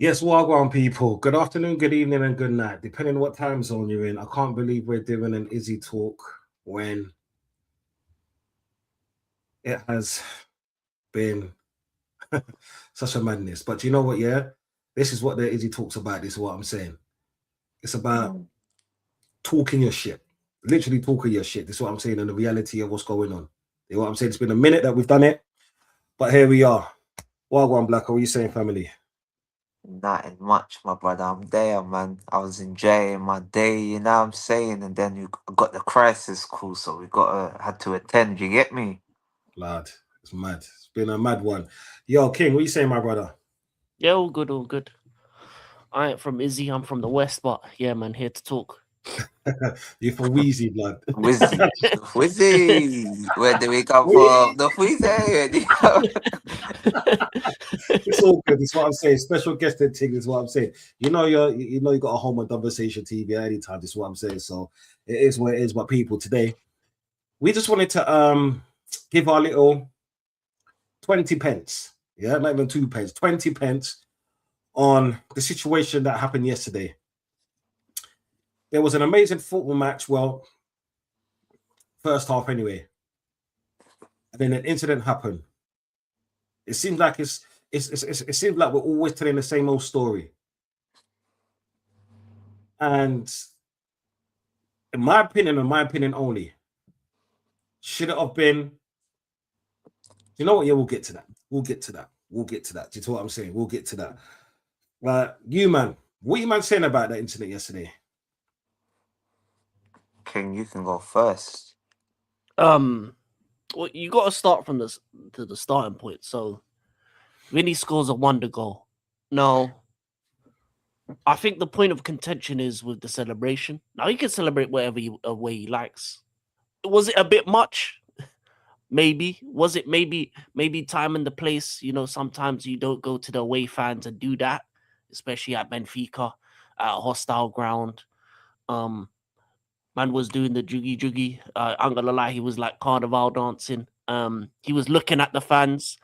Yes, Wagwan people. Good afternoon, good evening, and good night, depending on what time zone you're in. I can't believe we're doing an Izzy talk when it has been such a madness. But you know what? Yeah, this is what the Izzy talks about. This is what I'm saying. It's about talking your shit, literally talking your shit. This is what I'm saying, and the reality of what's going on. You know what I'm saying? It's been a minute that we've done it, but here we are. Wagwan Black, what are you saying, family? Nothing much, my brother. I'm there, man. I was enjoying my day, you know what I'm saying? And then you got the crisis call, so we had to attend. You get me? Lad, it's mad. It's been a mad one. Yo, King, what are you saying, my brother? Yeah, all good, all good. I ain't from Izzy, I'm from the West, but yeah, man, here to talk. You're from Wheezy, blood. Wizzy. Wizzy. Where do we come from? Wheezy. The Wizzy. It's all good. It's what I'm saying. Special guested thing is what I'm saying. You got a home on Donversation TV at any time. This is what I'm saying. So it is what it is. But people, today we just wanted to give our little 20 pence. Yeah, not even 2 pence, 20 pence on the situation that happened yesterday. There was an amazing football match. Well, first half anyway. And then an incident happened. It seems like it seems like we're always telling the same old story. And in my opinion only, should it have been? You know what? Yeah, we'll get to that. We'll get to that. We'll get to that. Do you know what I'm saying? We'll get to that. You man, what you man saying about that incident yesterday? King, you can go first. um, well, you got to start from the starting point. So, Vinny scores a wonder goal. Now, I think the point of contention is with the celebration. Now, he can celebrate whatever way he likes. Was it a bit much? Maybe. Was it maybe time and the place? You know, sometimes you don't go to the away fans and do that, especially at Benfica, at a hostile ground. Um, Man was doing the joogie joogie. I'm gonna lie, he was like carnival dancing. He was looking at the fans,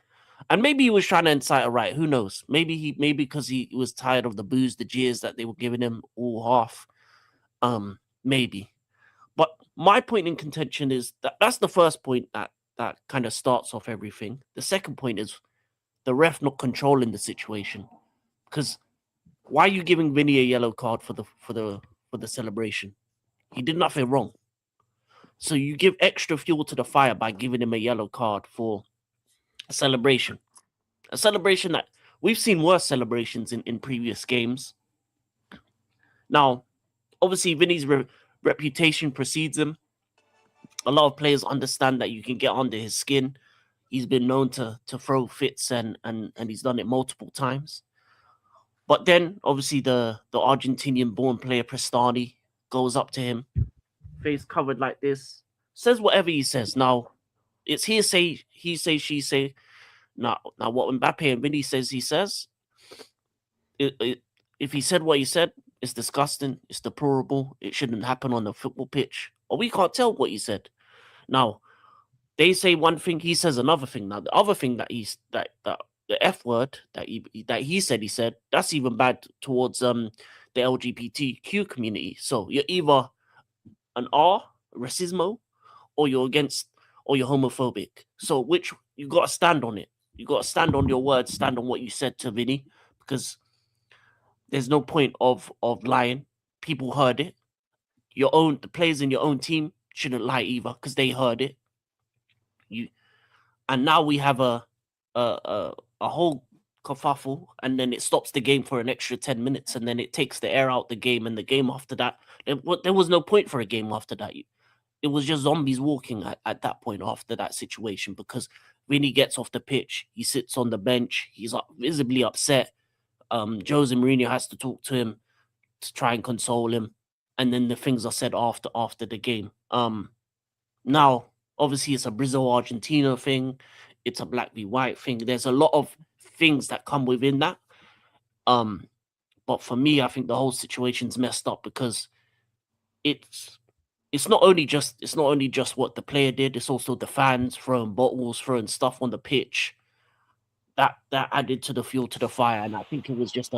and maybe he was trying to incite a riot. Who knows? Maybe because he was tired of the boos, the jeers that they were giving him all half. Maybe. But my point in contention is that's the first point that kind of starts off everything. The second point is the ref not controlling the situation. Because why are you giving Vinny a yellow card for the celebration? He did nothing wrong. So you give extra fuel to the fire by giving him a yellow card for a celebration. A celebration that we've seen worse celebrations in previous games. Now, obviously, Vinny's reputation precedes him. A lot of players understand that you can get under his skin. He's been known to throw fits and he's done it multiple times. But then, obviously, the Argentinian born player Prestani goes up to him, face covered like this, says whatever he says. Now, it's hearsay, he say, she say. Now, what Mbappe and Vinny says, he says, if he said what he said, it's disgusting, it's deplorable, it shouldn't happen on the football pitch. Or we can't tell what he said. Now, they say one thing, he says another thing. Now, the other thing that the F word that he said, that's even bad towards the LGBTQ community. So you're either an R, racismo, or you're against or you're homophobic. So which you gotta stand on it. You gotta stand on your words, stand on what you said to Vinny, because there's no point of lying. People heard it. The players in your own team shouldn't lie either, because they heard it. You and now we have a whole kerfuffle, and then it stops the game for an extra 10 minutes, and then it takes the air out the game, and the game after that, there was no point for a game after that. It was just zombies walking at that point after that situation, because when he gets off the pitch, he sits on the bench, he's visibly upset. Jose Mourinho has to talk to him to try and console him, and then the things are said after the game. Now, obviously, it's a Brazil Argentina thing. It's a black v white thing. There's a lot of things that come within that. Um, but for me, I think the whole situation's messed up because it's it's not only just what the player did. It's also the fans throwing bottles, throwing stuff on the pitch. That added to the fuel to the fire, and I think it was just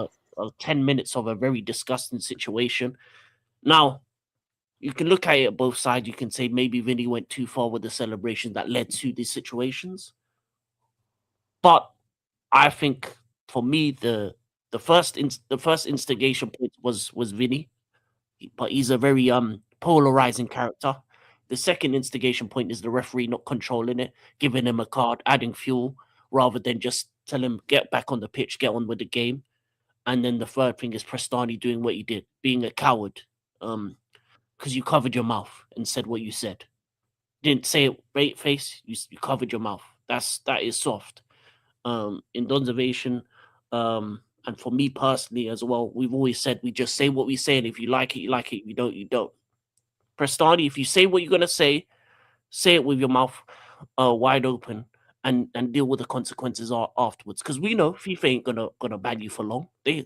10 minutes of a very disgusting situation. Now, you can look at it at both sides. You can say maybe Vinny went too far with the celebration that led to these situations. But I think for me, the first instigation point was Vinny, but he's a very polarizing character. The second instigation point is the referee not controlling it, giving him a card, adding fuel, rather than just tell him get back on the pitch, get on with the game. And then the third thing is Prestani doing what he did, being a coward, because you covered your mouth and said what you said. Didn't say it right face. You covered your mouth. That is soft. In Donversation, and for me personally as well, we've always said we just say what we say, and if you like it, you like it. If you don't, you don't. Prestani, if you say what you're gonna say it with your mouth wide open, and deal with the consequences afterwards. Because we know FIFA ain't gonna ban you for long. They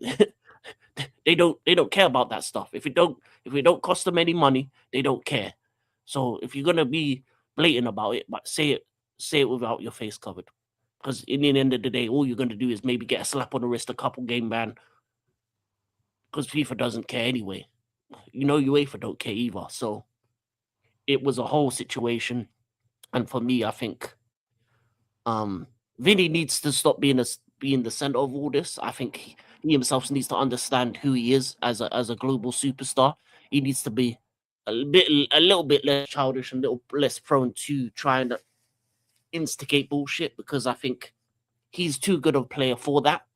they don't care about that stuff. If it don't cost them any money, they don't care. So if you're gonna be blatant about it, but say it without your face covered. Because in the end of the day, all you're gonna do is maybe get a slap on the wrist, a couple game ban. Because FIFA doesn't care anyway. UEFA don't care either. So it was a whole situation. And for me, I think Vinny needs to stop being the center of all this. I think he himself needs to understand who he is as a global superstar. He needs to be a little bit less childish and a little less prone to trying to instigate bullshit, because I think he's too good of a player for that.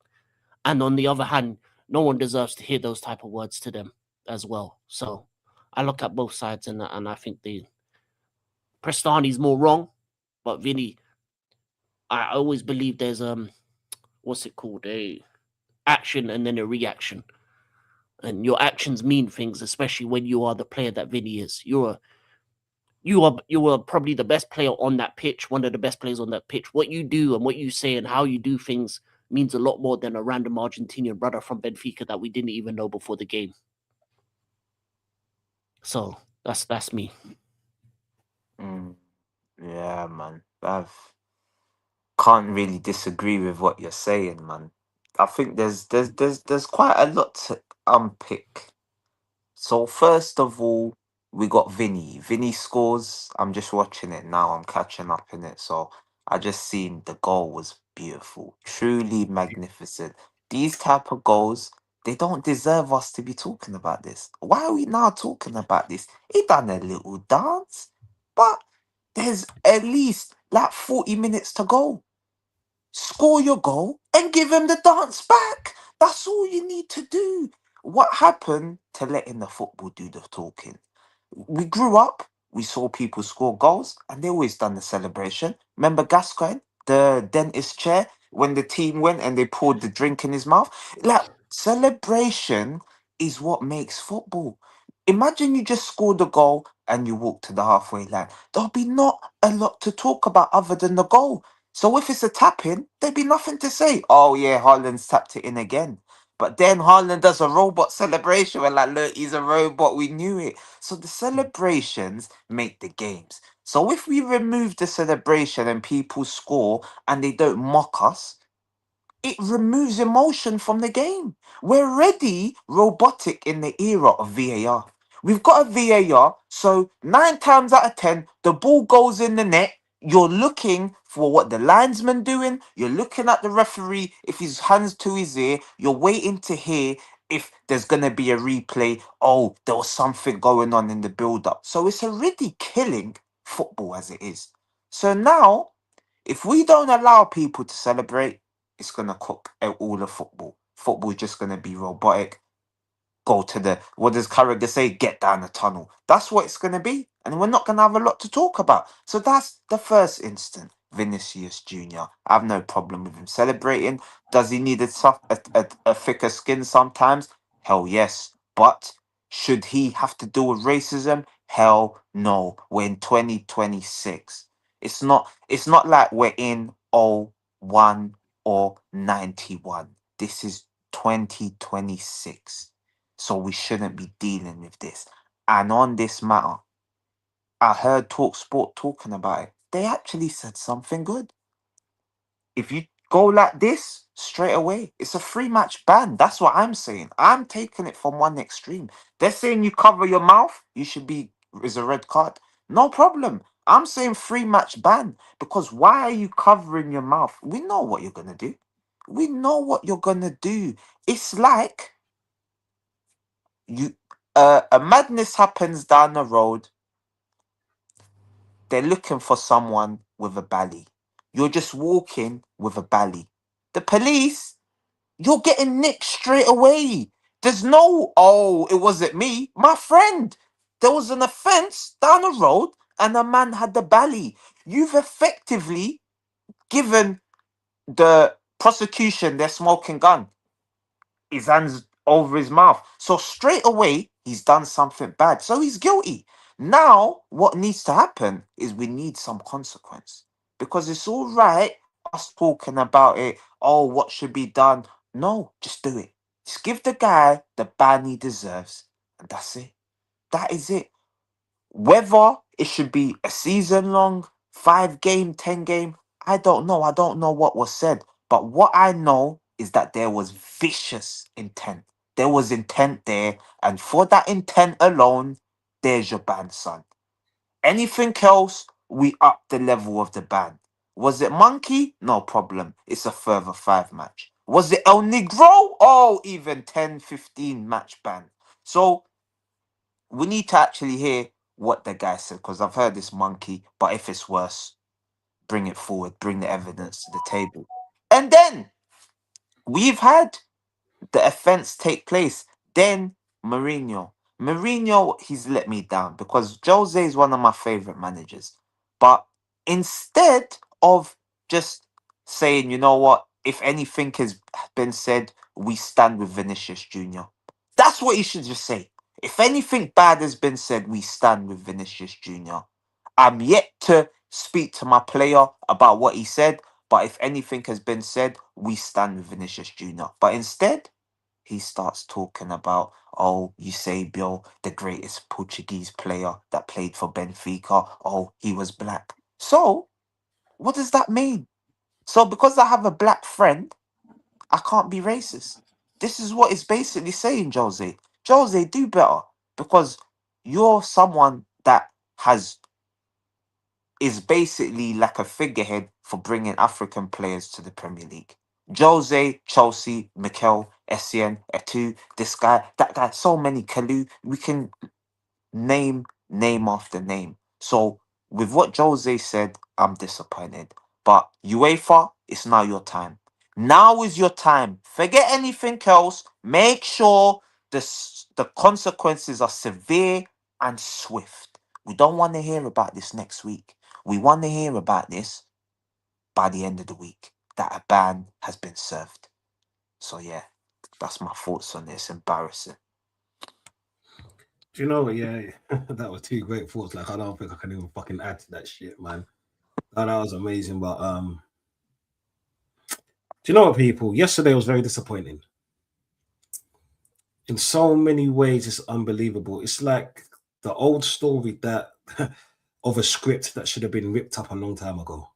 And on the other hand, no one deserves to hear those type of words to them as well. So I look at both sides, and I think the Prestani's more wrong, but Vinny, I always believe there's what's it called, a action and then a reaction, and your actions mean things, especially when you are the player that Vinny is. You are probably the best player on that pitch, one of the best players on that pitch. What you do and what you say and how you do things means a lot more than a random Argentinian brother from Benfica that we didn't even know before the game. So that's me. Yeah, man. I can't really disagree with what you're saying, man. I think there's quite a lot to unpick. So first of all, we got Vinny. Vinny scores. I'm just watching it now. I'm catching up in it. So I just seen the goal was beautiful, truly magnificent. These type of goals, they don't deserve us to be talking about this. Why are we now talking about this? He done a little dance, but there's at least like 40 minutes to go. Score your goal and give him the dance back. That's all you need to do. What happened to letting the football do the talking? We grew up, we saw people score goals, and they always done the celebration. Remember Gascoigne, the dentist chair, when the team went and they poured the drink in his mouth? Like, celebration is what makes football. Imagine you just scored a goal and you walk to the halfway line. There'll be not a lot to talk about other than the goal. So if it's a tap in, there'd be nothing to say. Oh yeah, Haaland's tapped it in again. But then Haaland does a robot celebration. We're like, look, he's a robot. We knew it. So the celebrations make the games. So if we remove the celebration and people score and they don't mock us, it removes emotion from the game. We're already robotic in the era of VAR. We've got a VAR, so 9 times out of 10, the ball goes in the net. You're looking for what the linesman doing. You're looking at the referee if his hands to his ear. You're waiting to hear if there's gonna be a replay. Oh, there was something going on in the build-up. So it's already killing football as it is. So now, if we don't allow people to celebrate, it's gonna cook out all the football. Football's just gonna be robotic. Go to the, what does Carragher say? Get down the tunnel. That's what it's gonna be, and we're not gonna have a lot to talk about. So that's the first instant. Vinicius Junior. I have no problem with him celebrating. Does he need a thicker skin sometimes? Hell yes. But should he have to deal with racism? Hell no. We're in 2026. It's not like we're in '01 or 91. This is 2026. So we shouldn't be dealing with this. And on this matter, I heard Talk Sport talking about it. They actually said something good. If you go like this straight away. It's a 3-match ban. That's what I'm saying. I'm taking it from one extreme. They're saying you cover your mouth, you should be is a red card. No problem. I'm saying 3-match ban because why are you covering your mouth? We know what you're gonna do. We know what you're gonna do. It's like you a madness happens down the road. They're looking for someone with a bally. You're just walking with a bally. The police, you're getting nicked straight away. There's no, oh, it wasn't me, my friend. There was an offense down the road and a man had the bally. You've effectively given the prosecution their smoking gun. His hands over his mouth. So straight away, he's done something bad. So he's guilty. Now, what needs to happen is we need some consequence. Because it's all right us talking about it. Oh, what should be done? No, just do it. Just give the guy the ban he deserves. And that's it. That is it. Whether it should be a season long, 5 game, 10 game, I don't know. I don't know what was said. But what I know is that there was vicious intent. There was intent there. And for that intent alone, there's your ban, son. Anything else, we up the level of the ban. Was it Monkey? No problem. It's a further 5 match. Was it El Negro? Oh, even 10, 15 match ban. So we need to actually hear what the guy said because I've heard this Monkey, but if it's worse, bring it forward, bring the evidence to the table. And then we've had the offense take place. Then Mourinho. Mourinho, he's let me down because Jose is one of my favorite managers. But instead of just saying, you know what, if anything has been said, we stand with Vinicius Jr. That's what he should just say. If anything bad has been said, we stand with Vinicius Jr. I'm yet to speak to my player about what he said, but if anything has been said, we stand with Vinicius Jr. But instead, he starts talking about, oh, Eusebio, the greatest Portuguese player that played for Benfica. Oh, he was black. So, what does that mean? So, because I have a black friend, I can't be racist. This is what it's basically saying, Jose. Jose, do better because you're someone that has is basically like a figurehead for bringing African players to the Premier League. Jose, Chelsea, Mikel, Essien, Etu, this guy, that guy, so many, Kalu. We can name after name. So with what Jose said, I'm disappointed. But UEFA, it's now your time. Now is your time. Forget anything else. Make sure the consequences are severe and swift. We don't want to hear about this next week. We want to hear about this by the end of the week that a ban has been served. So yeah, that's my thoughts on this. Embarrassing. Do you know what? Yeah, that was two great thoughts. Like, I don't think I can even fucking add to that shit, man. That was amazing. But do you know what, people? Yesterday was very disappointing. In so many ways, it's unbelievable. It's like the old story that of a script that should have been ripped up a long time ago.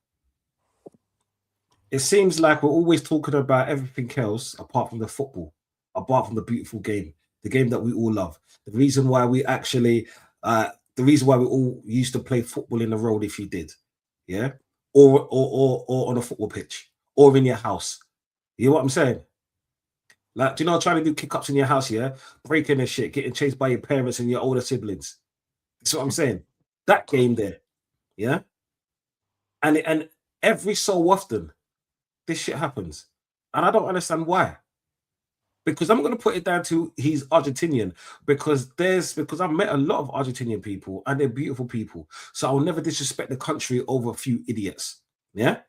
It seems like we're always talking about everything else apart from the football, apart from the beautiful game, the game that we all love. The reason why we actually, the reason why we all used to play football in the road, if you did, yeah, or on a football pitch, or in your house. You know what I'm saying? Like, do you know, trying to do kick ups in your house, yeah, breaking and shit, getting chased by your parents and your older siblings. That's what I'm saying. That game there, yeah, and every so often this shit happens. And I don't understand why. Because I'm going to put it down to he's Argentinian because I've met a lot of Argentinian people and they're beautiful people. So I'll never disrespect the country over a few idiots. Yeah.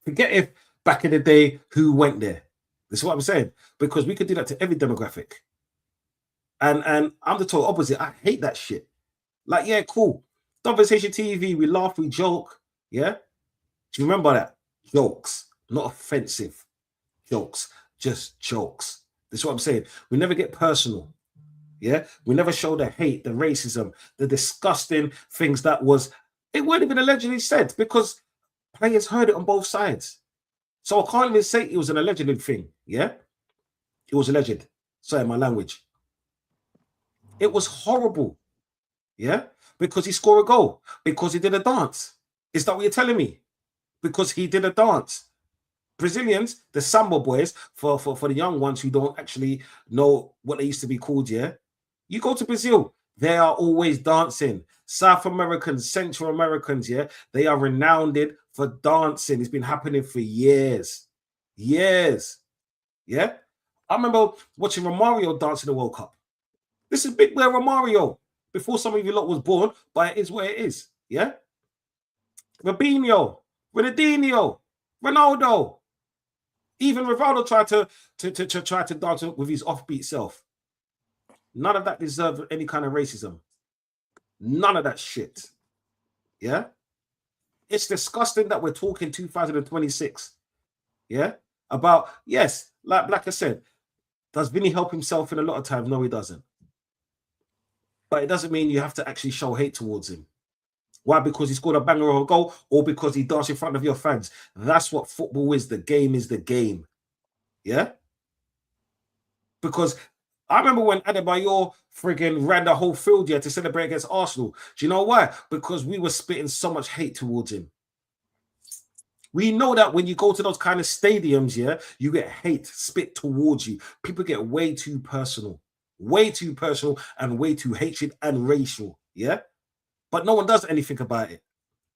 Forget if back in the day who went there. This is what I'm saying. Because we could do that to every demographic. And I'm the total opposite. I hate that shit. Like, yeah, cool. Donversation TV, we laugh, we joke. Yeah. Do you remember that? Jokes, not offensive jokes, just jokes. That's what I'm saying. We never get personal. Yeah. We never show the hate, the racism, the disgusting things that was, it weren't even allegedly said because players heard it on both sides. So I can't even say it was an alleged thing. Yeah, it was alleged. Sorry, my language. It was horrible. Yeah, because he scored a goal, because he did a dance. Is that what you're telling me? Because he did a dance. Brazilians, the samba boys, for the young ones who don't actually know what they used to be called, yeah. You go to Brazil, they are always dancing. South Americans, Central Americans, yeah, they are renowned for dancing. It's been happening for years. Years. Yeah. I remember watching Romario dance in the World Cup. This is big where Romario, before some of you lot was born, but it is where it is. Yeah. Robinho, Ronaldinho, Ronaldo. Even Rivaldo tried to dance with his offbeat self. None of that deserved any kind of racism. None of that shit. Yeah? It's disgusting that we're talking 2026. Yeah? About, yes, like I said, does Vinny help himself in a lot of times? No, he doesn't. But it doesn't mean you have to actually show hate towards him. Why? Because he scored a banger or a goal, or because he danced in front of your fans. That's what football is. The game is the game. Yeah? Because I remember when Adebayor friggin' ran the whole field here to celebrate against Arsenal. Do you know why? Because we were spitting so much hate towards him. We know that when you go to those kind of stadiums, yeah, you get hate spit towards you. People get way too personal and way too hatred and racial, yeah? But no one does anything about it,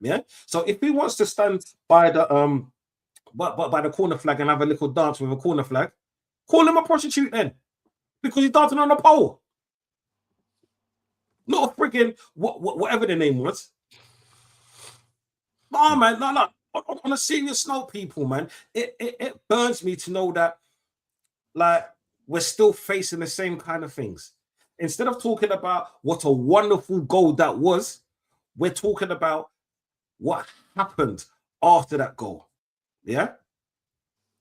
yeah? So if he wants to stand by the by the corner flag and have a little dance with a corner flag, call him a prostitute then, because he's dancing on a pole. Not a friggin' whatever the name was. No, man, no. On a serious note, people, man, it burns me to know that, like, we're still facing the same kind of things. Instead of talking about what a wonderful goal that was, we're talking about what happened after that goal. Yeah?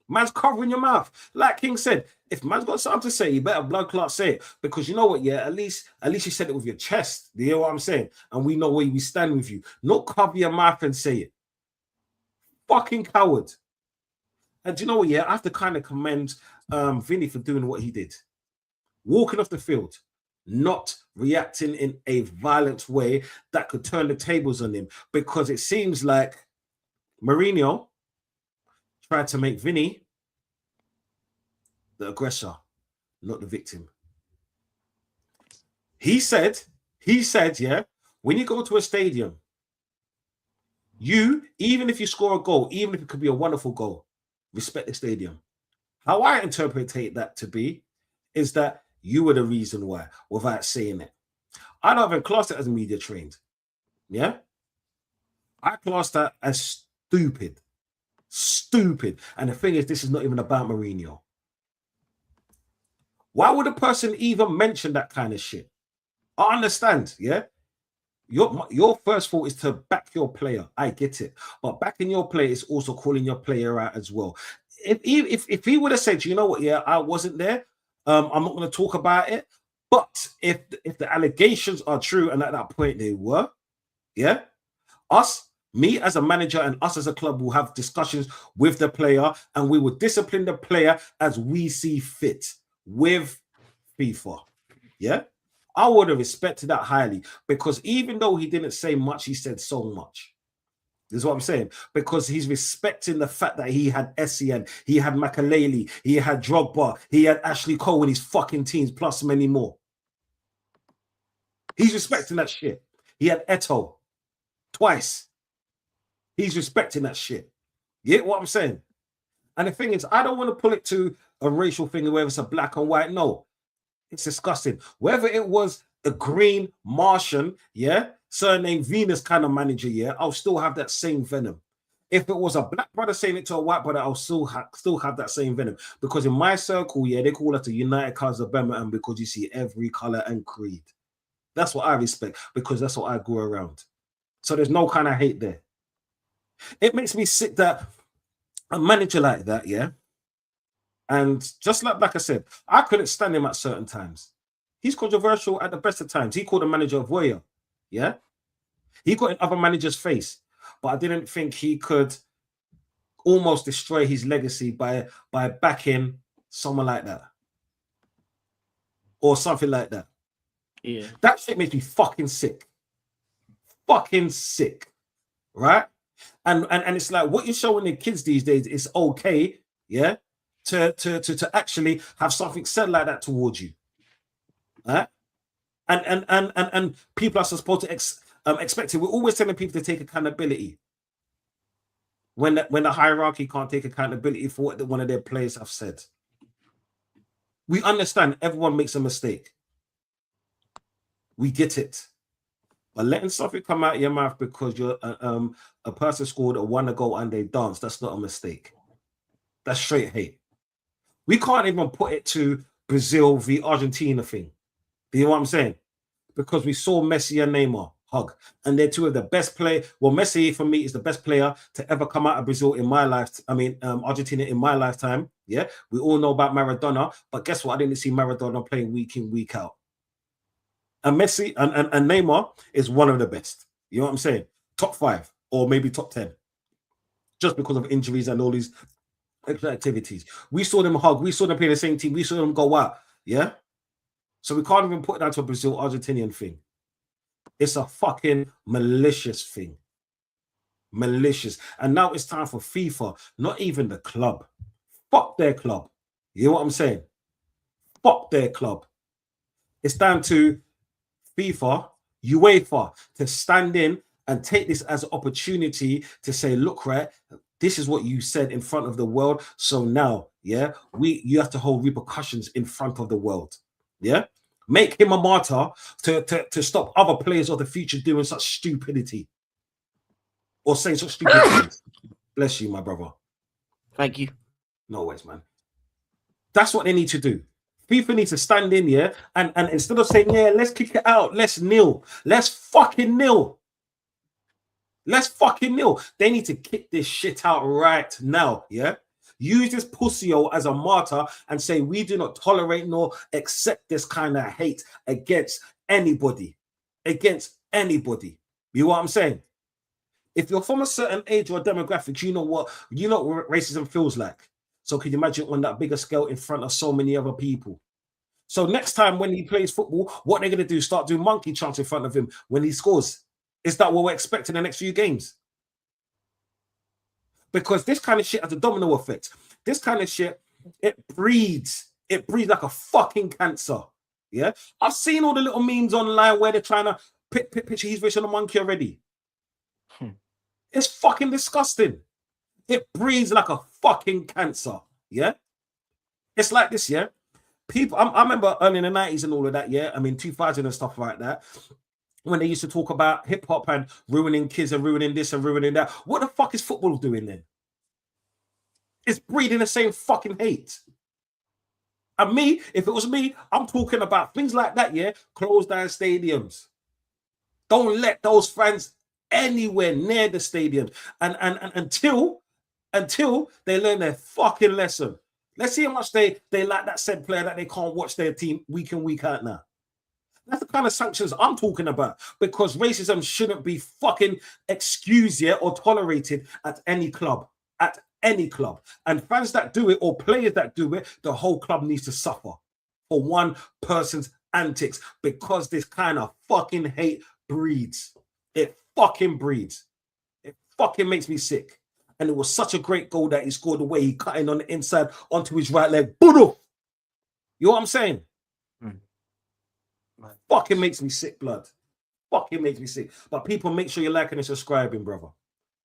Man's covering your mouth. Like King said, if man's got something to say, you better blood clot say it. Because you know what, yeah, at least you said it with your chest. Do you know what I'm saying? And we know where we stand with you. Not cover your mouth and say it. Fucking coward. And do you know what, yeah, I have to kind of commend Vinny for doing what he did. Walking off the field, not reacting in a violent way that could turn the tables on him. Because it seems like Mourinho tried to make Vinny the aggressor, not the victim. He said, yeah, when you go to a stadium, you, even if you score a goal, even if it could be a wonderful goal, respect the stadium. How I interpret that to be is that you were the reason why, without saying it. I don't even class it as media trained. Yeah? I class that as stupid. Stupid. And the thing is, this is not even about Mourinho. Why would a person even mention that kind of shit? I understand, yeah? Your first thought is to back your player. I get it. But backing your player is also calling your player out as well. If he would have said, you know what, yeah, I wasn't there, I'm not going to talk about it. But if the allegations are true, and at that point they were, yeah, me as a manager and us as a club will have discussions with the player, and we will discipline the player as we see fit with FIFA. Yeah, I would have respected that highly, because even though he didn't say much, he said so much. This is what I'm saying, because he's respecting the fact that he had SCN, he had Makaleli, he had Drogba, he had Ashley Cole in his fucking teams, plus many more. He's respecting that shit. He had Eto twice. He's respecting that shit. You get what I'm saying? And the thing is, I don't want to pull it to a racial thing where it's a black and white. No, it's disgusting. Whether it was a green Martian, yeah, surname Venus kind of manager, yeah, I'll still have that same venom. If it was a black brother saying it to a white brother, I'll still have that same venom. Because in my circle, yeah, they call us the United Colours of Birmingham, because you see every colour and creed. That's what I respect, because that's what I grew around. So there's no kind of hate there. It makes me sick that a manager like that, yeah, and just like I said, I couldn't stand him at certain times. He's controversial at the best of times. He called a manager a voyeur, yeah? He got in other managers' face, but I didn't think he could almost destroy his legacy by backing someone like that or something like that. Yeah. That shit makes me fucking sick. Fucking sick. Right? And it's like what you're showing the kids these days is okay, yeah, to actually have something said like that towards you. Right? And people are supposed to expect it. We're always telling people to take accountability. When the hierarchy can't take accountability for what one of their players have said. We understand everyone makes a mistake. We get it. But letting something come out of your mouth because you're a person scored a 1 goal and they danced, that's not a mistake. That's straight hate. We can't even put it to Brazil v Argentina thing. Do you know what I'm saying? Because we saw Messi and Neymar hug, and they're two of the best play. Well, Messi for me is the best player to ever come out of Brazil in my life. I mean, Argentina in my lifetime. Yeah, we all know about Maradona, but guess what? I didn't see Maradona playing week in, week out. And Messi and Neymar is one of the best. You know what I'm saying? Top 5 or maybe top 10, just because of injuries and all these extra activities. We saw them hug. We saw them play the same team. We saw them go out. Yeah. So we can't even put that to a Brazil-Argentinian thing. It's a fucking malicious thing. Malicious. And now it's time for FIFA, not even the club. Fuck their club. You know what I'm saying? Fuck their club. It's down to FIFA, UEFA to stand in and take this as an opportunity to say, look, right, this is what you said in front of the world. So now, yeah, you have to hold repercussions in front of the world. Yeah. Make him a martyr to stop other players of the future doing such stupidity or saying such stupid things. Bless you, my brother. Thank you. No worries, man. That's what they need to do. FIFA needs to stand in here and instead of saying, yeah, let's kick it out, let's nil. Let's fucking nil. Let's fucking nil. They need to kick this shit out right now, yeah? Use this pussyo as a martyr and say we do not tolerate nor accept this kind of hate against anybody. Against anybody. You know what I'm saying? If you're from a certain age or demographic, you know what racism feels like. So can you imagine on that bigger scale in front of so many other people? So next time when he plays football, what they're going to do, start doing monkey chants in front of him when he scores. Is that what we're expecting the next few games? Because this kind of shit has a domino effect. This kind of shit, it breeds like a fucking cancer. Yeah, I've seen all the little memes online where they're trying to picture his face on a monkey already. It's fucking disgusting. It breeds like a fucking cancer. Yeah, it's like this. Yeah, people. I remember early in the 90s and all of that. Yeah, I mean 2000 and stuff like that. When they used to talk about hip hop and ruining kids and ruining this and ruining that. What the fuck is football doing then? It's breeding the same fucking hate. And me, if it was me, I'm talking about things like that, yeah? Close down stadiums. Don't let those fans anywhere near the stadiums. And until they learn their fucking lesson. Let's see how much they like that said player that they can't watch their team week in, week out now. That's the kind of sanctions I'm talking about, because racism shouldn't be fucking excused yet or tolerated at any club. At any club. And fans that do it or players that do it, the whole club needs to suffer for one person's antics, because this kind of fucking hate breeds. It fucking breeds. It fucking makes me sick. And it was such a great goal that he scored, the way he cut in on the inside onto his right leg. You know what I'm saying? Fucking makes me sick, blood. Fucking makes me sick. But people, make sure you're liking and subscribing, brother.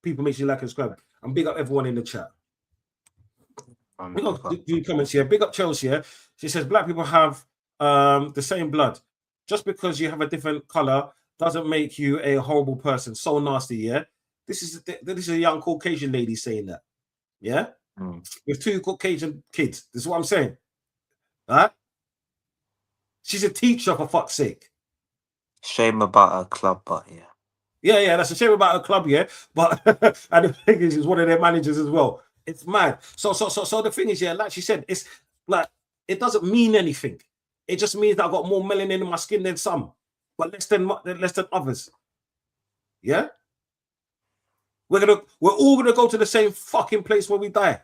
People, make sure you like and subscribe. And big up everyone in the chat. Big up the comments here. Big up Chelsea here. She says black people have the same blood. Just because you have a different color doesn't make you a horrible person. So nasty, yeah. This is a young Caucasian lady saying that. Yeah, with 2 Caucasian kids. This is what I'm saying. All right. She's a teacher, for fuck's sake. Shame about her club, but yeah. Yeah, that's a shame about her club, yeah. But and the thing is, she's one of their managers as well. It's mad. So the thing is, yeah, like she said, it's like it doesn't mean anything. It just means that I've got more melanin in my skin than some, but less than others. Yeah. We're all gonna go to the same fucking place when we die.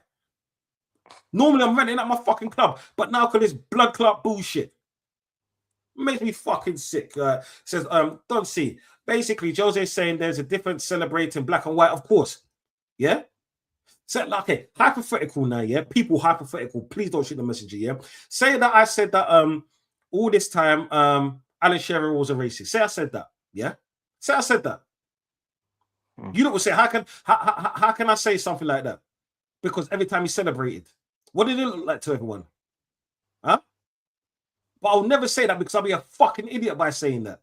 Normally I'm renting at my fucking club, but now because this blood club bullshit makes me fucking sick. Says don't see. Basically, Jose's saying there's a difference celebrating black and white, of course. Yeah. So, like, okay, hypothetical now, yeah. People hypothetical. Please don't shoot the messenger, yeah. Say that I said that all this time Alan Shearer was a racist. Say I said that, yeah. Say I said that. You don't say how can I say something like that? Because every time he celebrated, what did it look like to everyone? Huh? But I'll never say that because I'll be a fucking idiot by saying that.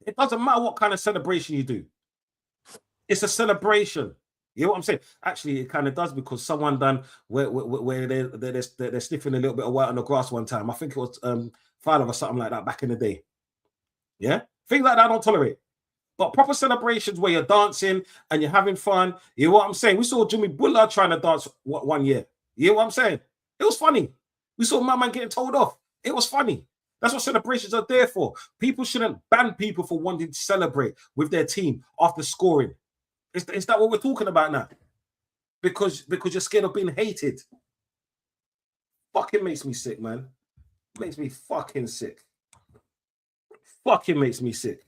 It doesn't matter what kind of celebration you do. It's a celebration. You know what I'm saying? Actually, it kind of does because someone done where they're sniffing a little bit of white on the grass one time. I think it was Fowler or something like that back in the day. Yeah? Things like that I don't tolerate. But proper celebrations where you're dancing and you're having fun. You know what I'm saying? We saw Jimmy Bullard trying to dance one year. You know what I'm saying? It was funny. We saw my man getting told off. It was funny. That's what celebrations are there for. People shouldn't ban people for wanting to celebrate with their team after scoring. Is that what we're talking about now? Because you're scared of being hated. Fucking makes me sick, man. Makes me fucking sick. Fucking makes me sick.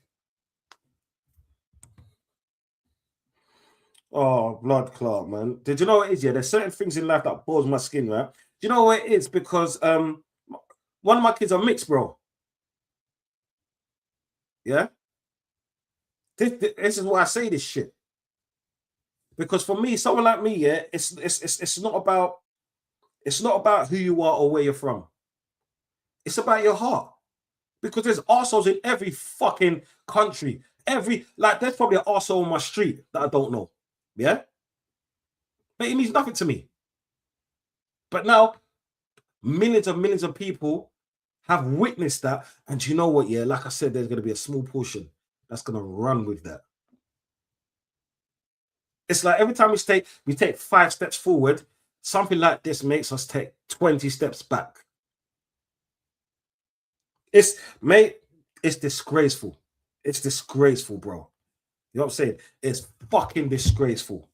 Oh, blood clot, man. Did you know what it is? Yeah, there's certain things in life that bores my skin, right? Do you know what it is? Because one of my kids are mixed, bro. Yeah? This is why I say this shit. Because for me, someone like me, yeah, it's not about who you are or where you're from. It's about your heart. Because there's arseholes in every fucking country. There's probably an arsehole on my street that I don't know. Yeah? But it means nothing to me. But now, millions of people have witnessed that. And you know what? Yeah, like I said, there's going to be a small portion that's going to run with that. It's like every time we take 5 steps forward, something like this makes us take 20 steps back. It's disgraceful. It's disgraceful, bro. You know what I'm saying? It's fucking disgraceful.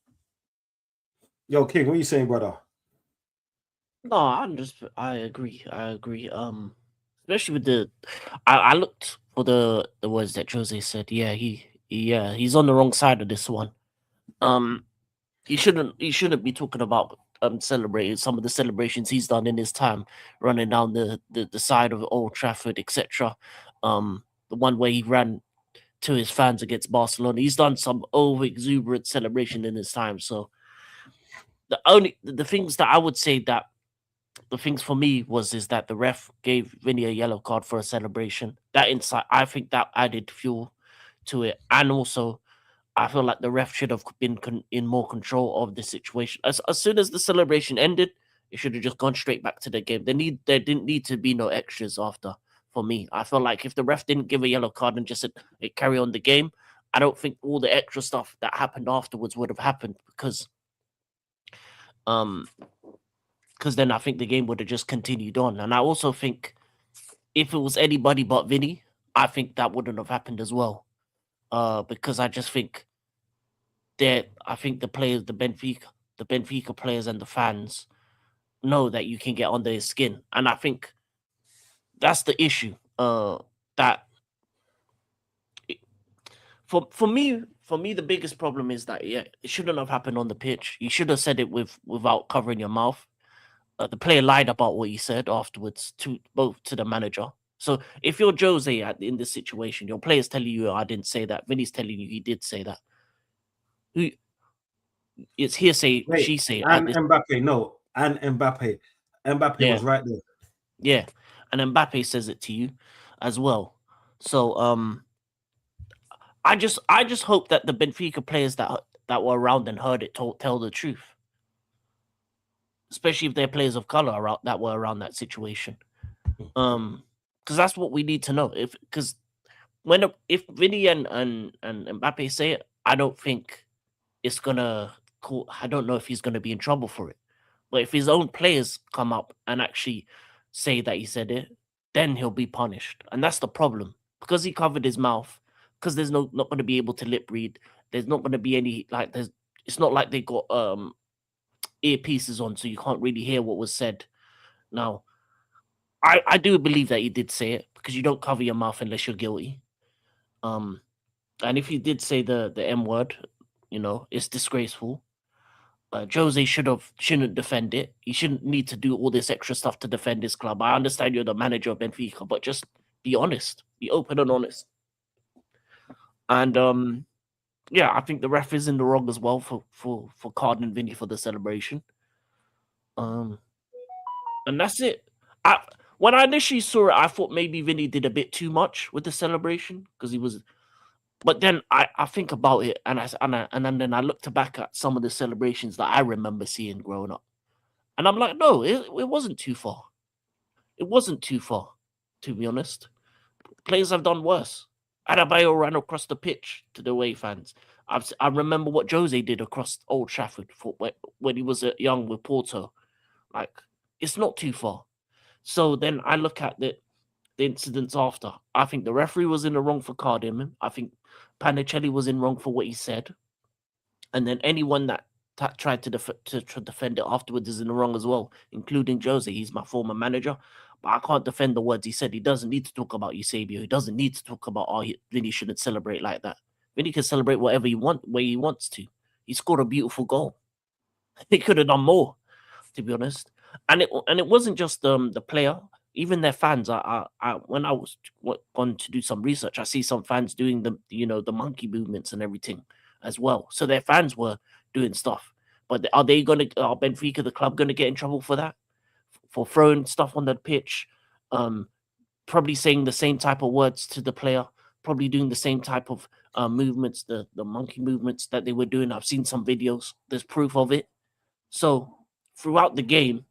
Yo, King, what are you saying, brother? No, I agree. Especially with I looked for the words that Jose said. Yeah, he's on the wrong side of this one. He shouldn't be talking about celebrating some of the celebrations he's done in his time, running down the side of Old Trafford, etc. The one where he ran to his fans against Barcelona. He's done some over exuberant celebration in his time. So the things that I would say that the things for me is that the ref gave Vinny a yellow card for a celebration. That insight, I think that added fuel to it, and also I feel like the ref should have been in more control of the situation. As soon as the celebration ended, it should have just gone straight back to the game. There didn't need to be no extras after. For me, I feel like if the ref didn't give a yellow card and just said carry on the game, I don't think all the extra stuff that happened afterwards would have happened because then I think the game would have just continued on. And I also think if it was anybody but Vinny, I think that wouldn't have happened as well. Because I just think I think the players, the Benfica players and the fans know that you can get under his skin. And I think that's the issue. That for me, the biggest problem is that it shouldn't have happened on the pitch. You should have said it without covering your mouth. The player lied about what he said afterwards to the manager. So if you're Jose in this situation, your player's telling you, I didn't say that. Vinny's telling you he did say that. It's hearsay, she say. And Mbappe, no. And Mbappe. Mbappe was right there. Yeah. And Mbappe says it to you as well. So I just hope that the Benfica players that were around and heard it tell the truth. Especially if they're players of color that were around that situation. Because that's what we need to know. If Vinny and Mbappe say it, I don't think it's gonna I don't know if he's gonna be in trouble for it. But if his own players come up and actually say that he said it, then he'll be punished. And that's the problem. Because he covered his mouth, because there's not going to be able to lip read. There's not going to be any like there's. It's not like they got earpieces on, so you can't really hear what was said. Now, I do believe that he did say it because you don't cover your mouth unless you're guilty. Um, and if he did say the M word, it's disgraceful. Jose shouldn't defend it. He shouldn't need to do all this extra stuff to defend his club. I understand you're the manager of Benfica, but just be honest, be open and honest. And yeah, I think the ref is in the wrong as well for carding Vinny for the celebration. And that's it. When I initially saw it, I thought maybe Vinny did a bit too much with the celebration because he was. But then I think about it and then I looked back at some of the celebrations that I remember seeing growing up, and I'm like, no, it wasn't too far. It wasn't too far, to be honest. Players have done worse. Adebayo ran across the pitch to the away fans. I remember what Jose did across Old Trafford when he was young with Porto. Like, it's not too far. So then I look at the incidents after. I think the referee was in the wrong for carding him. I think Panicelli was in wrong for what he said. And then anyone that tried to defend it afterwards is in the wrong as well, including Jose. He's my former manager. But I can't defend the words he said. He doesn't need to talk about Eusebio. He doesn't need to talk about, Vinny shouldn't celebrate like that. Vinny can celebrate whatever way he wants to. He scored a beautiful goal. He could have done more, to be honest. And it wasn't just the player, even their fans. I when I was gone to do some research, I see some fans doing the monkey movements and everything as well. So their fans were doing stuff. But are Benfica, the club, gonna get in trouble for that? For throwing stuff on the pitch, probably saying the same type of words to the player, probably doing the same type of movements, the monkey movements that they were doing. I've seen some videos. There's proof of it. So throughout the game,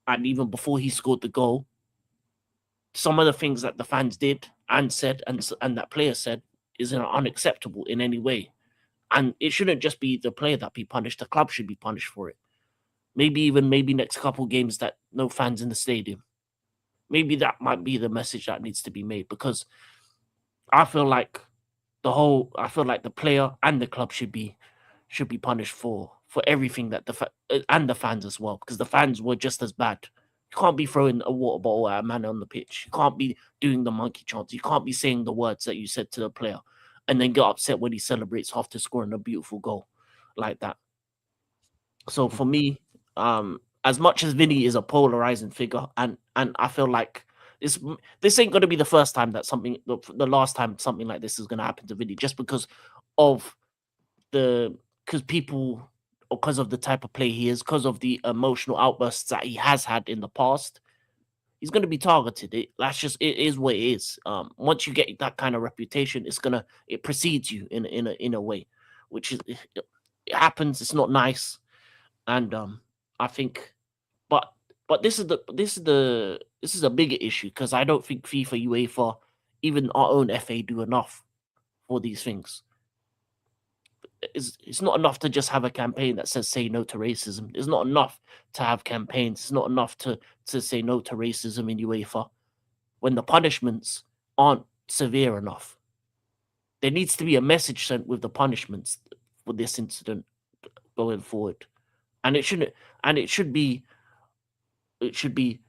and even before he scored the goal, some of the things that the fans did and said and that player said is unacceptable in any way. And it shouldn't just be the player that be punished. The club should be punished for it. Maybe next couple games that no fans in the stadium. Maybe that might be the message that needs to be made, because I feel like the player and the club should be punished for everything that and the fans as well, because the fans were just as bad. You can't be throwing a water bottle at a man on the pitch. You can't be doing the monkey chants. You can't be saying the words that you said to the player and then get upset when he celebrates after scoring a beautiful goal like that. So for me, as much as Vinny is a polarizing figure, and I feel like this ain't going to be the first time that the last time something like this is going to happen to Vinny, just because of because of the type of play he is, because of the emotional outbursts that he has had in the past. He's going to be targeted. It is what it is. Once you get that kind of reputation, it precedes you in a way, which is it happens. It's not nice, and I think, but this is a bigger issue, because I don't think FIFA, UEFA, even our own FA do enough for these things. It's not enough to just have a campaign that says say no to racism. It's not enough to have campaigns. It's not enough to say no to racism in UEFA when the punishments aren't severe enough. There needs to be a message sent with the punishments for this incident going forward. And it should be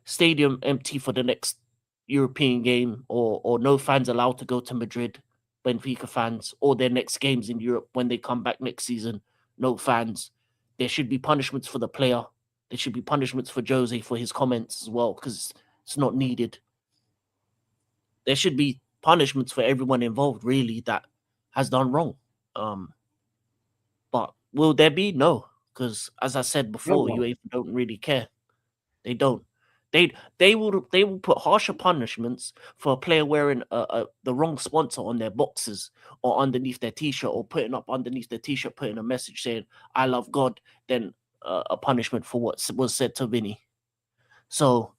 stadium empty for the next European game, or no fans allowed to go to Madrid, Benfica fans, or their next games in Europe when they come back next season. No fans. There should be punishments for the player. There should be punishments for Jose for his comments as well, because it's not needed. There should be punishments for everyone involved, really, that has done wrong. But will there be? No, because as I said before, UEFA don't really care. They don't. They will put harsher punishments for a player wearing the wrong sponsor on their boxes or underneath their t-shirt, or putting up underneath their t-shirt, putting a message saying "I love God," than a punishment for what was said to Vinny. So,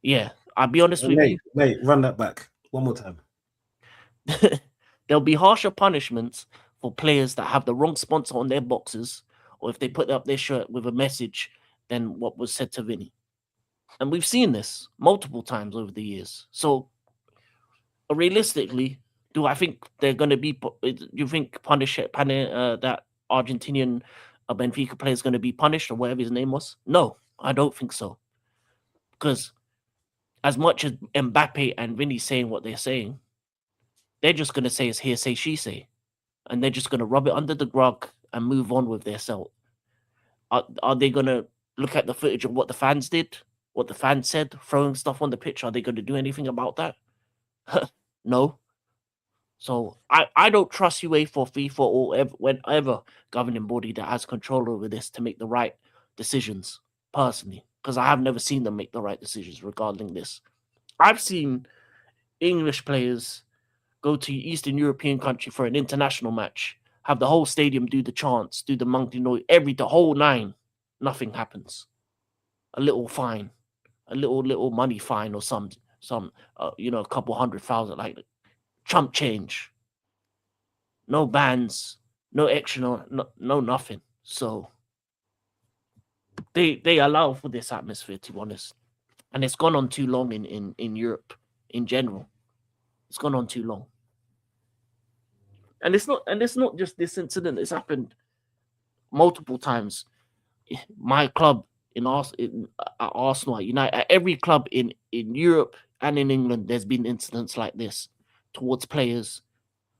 yeah, I'll be honest with you. Mate, run that back one more time. There'll be harsher punishments for players that have the wrong sponsor on their boxes, or if they put up their shirt with a message than what was said to Vinny. And we've seen this multiple times over the years. So realistically, Do I think they're going to be? Do you think that Argentinian Benfica player is going to be punished or whatever his name was? No, I don't think so. Because as much as Mbappe and Vinny saying what they're saying, they're just going to say it's hearsay, she say, and they're just going to rub it under the rug and move on with their self. Are they going to look at the footage of what the fans did, what the fans said, throwing stuff on the pitch? Are they going to do anything about that? No. So I don't trust UEFA or FIFA or whenever governing body that has control over this to make the right decisions, personally, because I have never seen them make the right decisions regarding this. I've seen English players go to Eastern European country for an international match, have the whole stadium do the chants, do the monkey noise, the whole nine. Nothing happens. A little fine, a little money fine or some a couple 100,000, like chump change. No bans, no action, no nothing. So they allow for this atmosphere, to be honest, and it's gone on too long in Europe in general. It's gone on too long, and it's not just this incident. It's happened multiple times. My club at Arsenal, at United, at every club in Europe and in England, there's been incidents like this towards players.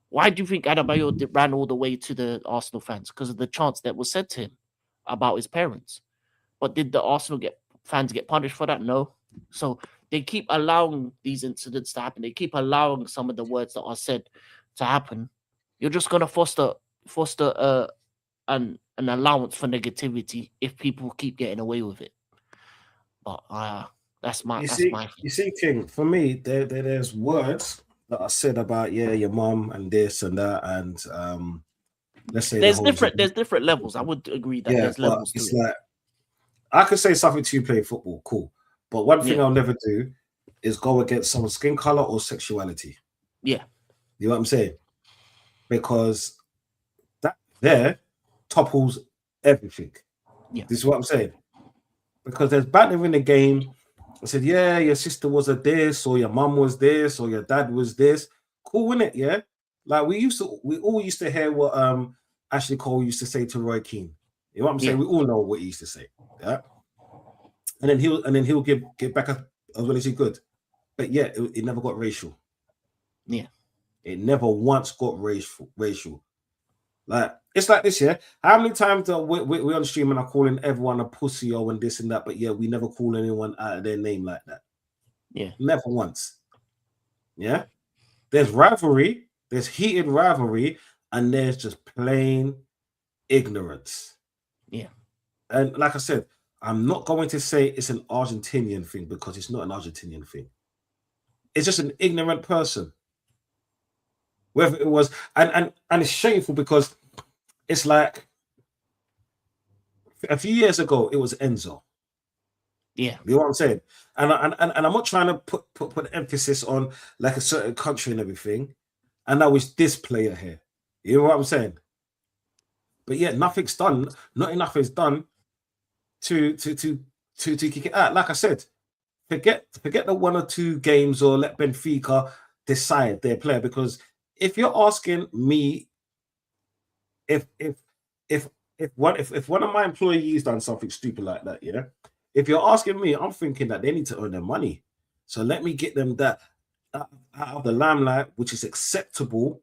Why do you think Adebayo ran all the way to the Arsenal fans? Because of the chants that was said to him about his parents. But did the Arsenal fans get punished for that? No. So they keep allowing these incidents to happen. They keep allowing some of the words that are said to happen. You're just gonna foster an allowance for negativity if people keep getting away with it. But that's my thing. You see, King. For me, there's words that are said about your mum and this and that, and let's say there's different levels. I would agree that there's levels to it's it. like I could say something to you playing football, cool. But one thing I'll never do is go against someone's skin color or sexuality. Yeah. You know what I'm saying? Because that there topples everything. Yeah. This is what I'm saying. Because there's banter in the game. I said, yeah, your sister was a this, or your mum was this, or your dad was this. Cool, innit? Yeah. Like we all used to hear what Ashley Cole used to say to Roy Keane. You know what I'm saying? We all know what he used to say. Yeah. And then he'll get back up as well as he could. But yeah, it never got racial. Yeah. It never once got racial. Like it's like this, yeah. How many times we're on stream and I'm calling everyone a pussy or and this and that, but yeah, we never call anyone out of their name like that. Yeah. Never once. Yeah. There's rivalry, there's heated rivalry, and there's just plain ignorance. Yeah. And like I said, I'm not going to say it's an Argentinian thing because it's not an Argentinian thing. It's just an ignorant person. Whether it was, and it's shameful because it's like a few years ago it was Enzo. Yeah, you know what I'm saying, and I'm not trying to put emphasis on like a certain country and everything, and now it's this player here. You know what I'm saying? But yeah, nothing's done. Not enough is done to kick it out. Like I said, forget the 1 or 2 games or let Benfica decide their player, because if you're asking me if one of my employees done something stupid like that, yeah, if you're asking me, I'm thinking that they need to earn their money. So let me get them that out of the limelight, which is acceptable.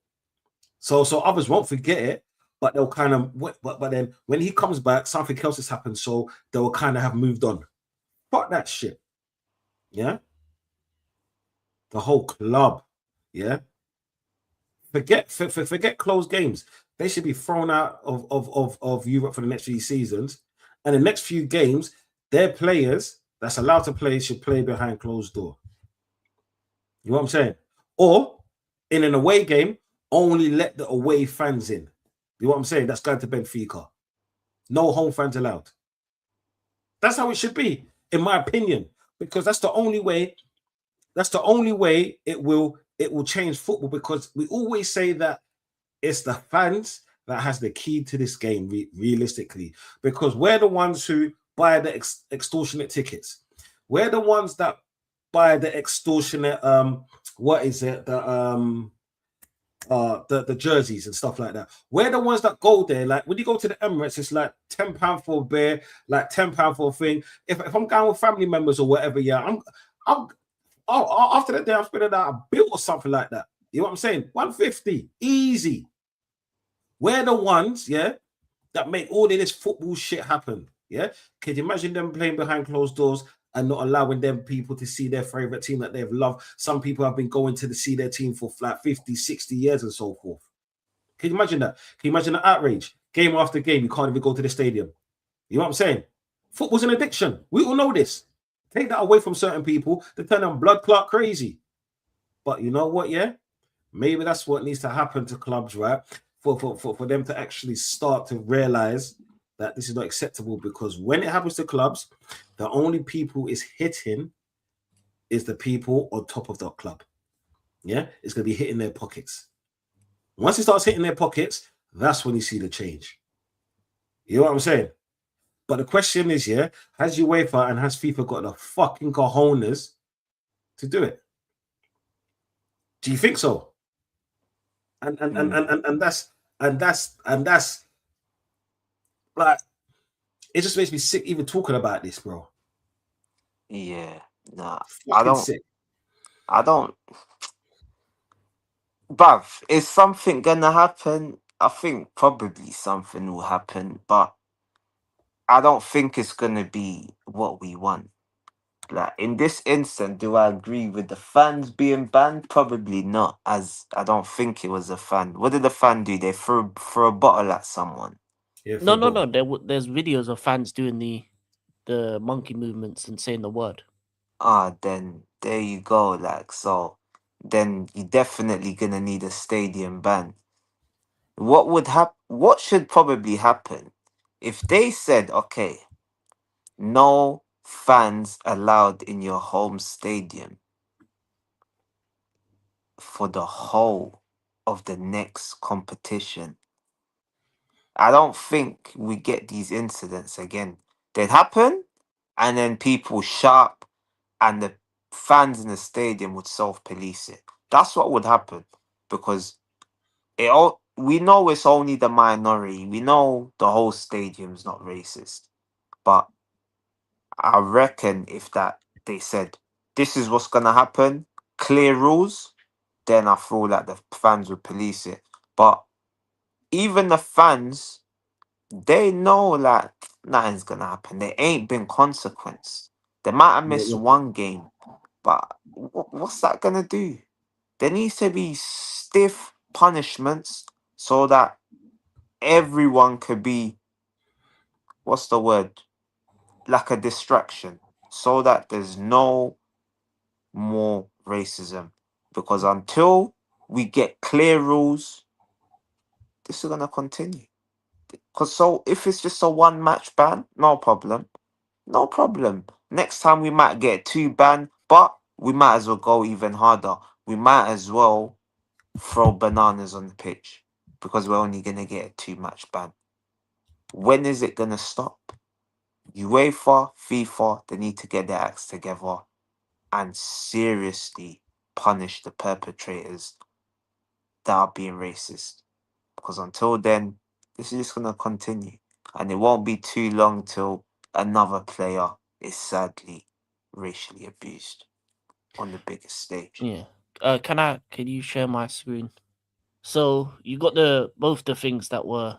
So others won't forget it, but they'll kind of but then when he comes back, something else has happened, so they'll kind of have moved on. Fuck that shit. Yeah. The whole club. Yeah. Forget closed games. They should be thrown out of Europe for the next few seasons. And the next few games, their players that's allowed to play should play behind closed door. You know what I'm saying? Or in an away game, only let the away fans in. You know what I'm saying? That's going to Benfica. No home fans allowed. That's how it should be, in my opinion, because that's the only way. That's the only way it will change football, because we always say that it's the fans that has the key to this game, realistically, because we're the ones who buy the extortionate tickets. We're the ones that buy the extortionate what is it, the the jerseys and stuff like that. We're the ones that go there. Like when you go to the Emirates, it's like £10 for a beer, like £10 for a thing. If I'm going with family members or whatever, yeah, I'm after that day I'm spending out a bill or something like that. You know what I'm saying? 150, easy. We're the ones, yeah, that make all of this football shit happen. Yeah, can you imagine them playing behind closed doors and not allowing them people to see their favorite team that they've loved? Some people have been going to see their team for like 50, 60 years and so forth. Can you imagine that? Can you imagine the outrage? Game after game, you can't even go to the stadium. You know what I'm saying? Football's an addiction. We all know this. Take that away from certain people, they turn them blood clot crazy. But you know what? Yeah, maybe that's what needs to happen to clubs, right? For them to actually start to realize that this is not acceptable, because when it happens to clubs, the only people it's hitting is the people on top of the club. Yeah, it's going to be hitting their pockets. Once it starts hitting their pockets, that's when you see the change. You know what I'm saying? But the question is, yeah, has UEFA and has FIFA got the fucking cojones to do it? Do you think so? And that's like, it just makes me sick even talking about this, bro. Yeah, nah, Fucking sick. I don't. Bruv, is something gonna happen? I think probably something will happen, but I don't think it's gonna be what we want. Like in this instant, do I agree with the fans being banned? Probably not, as I don't think it was a fan. What did the fan do? They threw a bottle at someone. Yeah, No. There's videos of fans doing the monkey movements and saying the word. Then there you go. Like, so then you're definitely gonna need a stadium ban. What should probably happen if they said, okay, no fans allowed in your home stadium for the whole of the next competition? I don't think we get these incidents again. They'd happen, and then people sharp, and the fans in the stadium would self-police it. That's what would happen, because we know it's only the minority. We know the whole stadium's not racist, but I reckon if that they said this is what's gonna happen, clear rules, then I feel like the fans would police it. But even the fans, they know like nothing's gonna happen. There ain't been consequence. They might have missed one game, but what's that gonna do? There needs to be stiff punishments so that everyone could be, what's the word? Like a distraction, so that there's no more racism. Because until we get clear rules, this is gonna continue. Because so if it's just a one match ban, no problem. No problem. Next time we might get two ban, but we might as well go even harder. We might as well throw bananas on the pitch, because we're only gonna get a two match ban. When is it gonna stop? UEFA, FIFA, they need to get their acts together and seriously punish the perpetrators that are being racist. Because until then, this is just going to continue. And it won't be too long till another player is sadly racially abused on the biggest stage. Yeah. Can you share my screen? So you got both the things that were.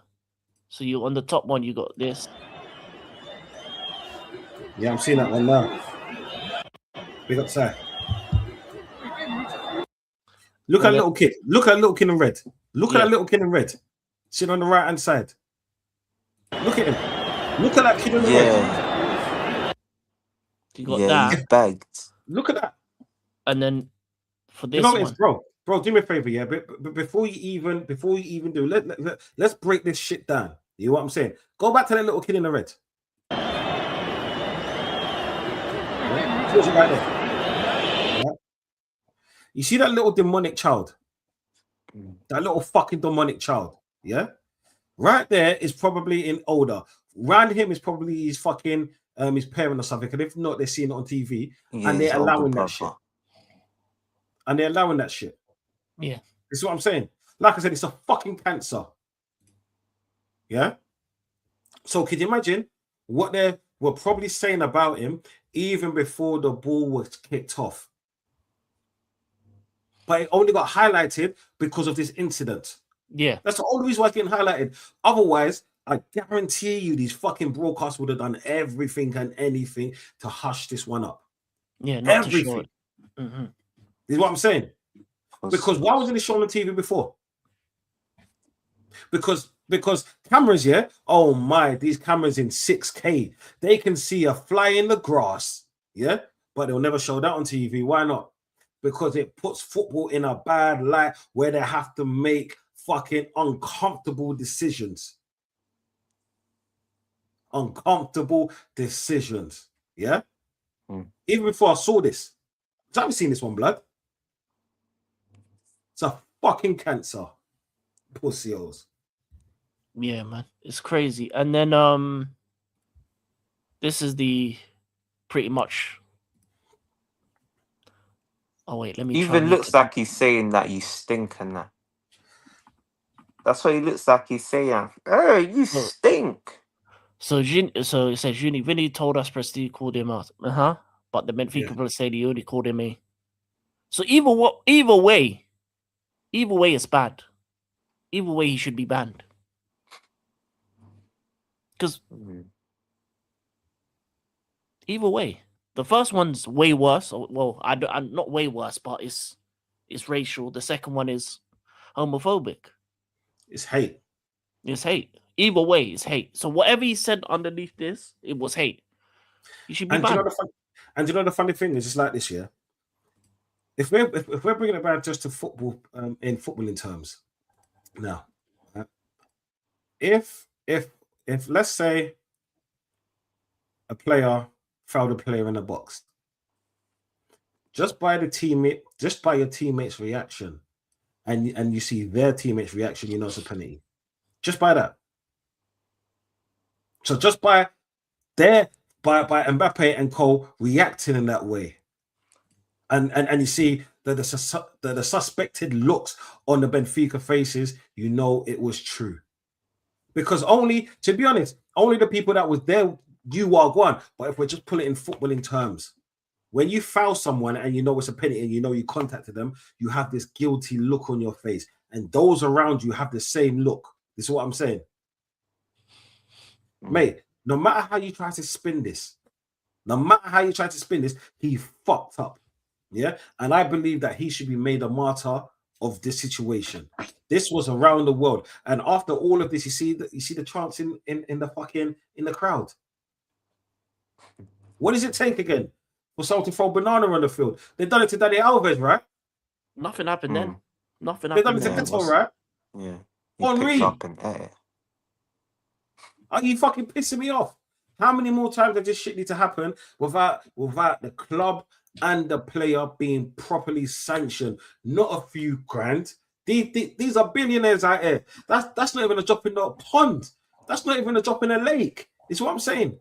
So you on the top one you got this. Yeah, I'm seeing that one now. Big up, sir. Look at little kid. Look at little kid in red. Look at that little kid in red. Sitting on the right hand side. Look at him. Look at that kid in the red. You got that. He's bagged. Look at that. And then for this, you know what it is, bro. Bro, do me a favor, yeah. But before you even do, let's break this shit down. You know what I'm saying? Go back to that little kid in the red. Yeah. Right there. Yeah. You see that little demonic child? That little fucking demonic child. Yeah. Right there is probably in older. Round him is probably his fucking his parent or something. And if not, they're seeing it on TV and they're allowing that shit. And they're allowing that shit. Yeah. This is what I'm saying. Like I said, it's a fucking cancer. Yeah. So can you imagine what they were probably saying about him even before the ball was kicked off? But it only got highlighted because of this incident. Yeah. That's the only reason why it's getting highlighted. Otherwise, I guarantee you these fucking broadcasts would have done everything and anything to hush this one up. Yeah, not to show Everything. it. Mm-hmm. Is what I'm saying. Because why wasn't it shown on TV before? Because cameras, yeah. Oh my, these cameras in 6K, they can see a fly in the grass, yeah, but they'll never show that on TV. Why not? Because it puts football in a bad light where they have to make fucking uncomfortable decisions. Uncomfortable decisions, yeah. Even before I saw this, I haven't seen this one, blood. It's a fucking cancer. Pussios. Yeah, man, it's crazy. And then this is the pretty much. Oh wait, let me. Even looks like he's saying that you stink and that. That's what he looks like he's saying. Oh, you stink. So it says Vinny told us Prestige called him out. But the Benfica people say he only called him a. So either way, it's bad. Either way, he should be banned. Because either way, the first one's way worse. Well, I'm not way worse, but it's racial. The second one is homophobic. It's hate. It's hate. Either way, it's hate. So whatever he said underneath this, it was hate. He should be banned. You know the funny thing is, just like this, yeah. If we're bringing it back just to football, in footballing terms, now, if let's say a player fouled a player in a box, just by your teammate's reaction, and you see their teammate's reaction, you know it's a penalty. Just by that. So just by Mbappe and Co reacting in that way, and you see that the suspected looks on the Benfica faces, you know it was true. Because to be honest, only the people that was there, you are one. But if we're just putting it in footballing terms, when you foul someone and you know it's a penalty and you know you contacted them, you have this guilty look on your face, and those around you have the same look. This is what I'm saying. Mate, no matter how you try to spin this, he fucked up. Yeah. And I believe that he should be made a martyr of this situation. This was around the world. And after all of this, you see the chants in the crowd. What does it take again for someone to throw banana on the field? They've done it to Dani Alves, right? Nothing happened then. Nothing They've happened. They've done it to Beto, right? Yeah. Henri. Are you fucking pissing me off? How many more times does this shit need to happen without the club and the player being properly sanctioned? Not a few grand. These are billionaires out here. That's not even a drop in the pond. That's not even a drop in a lake. Is what I'm saying.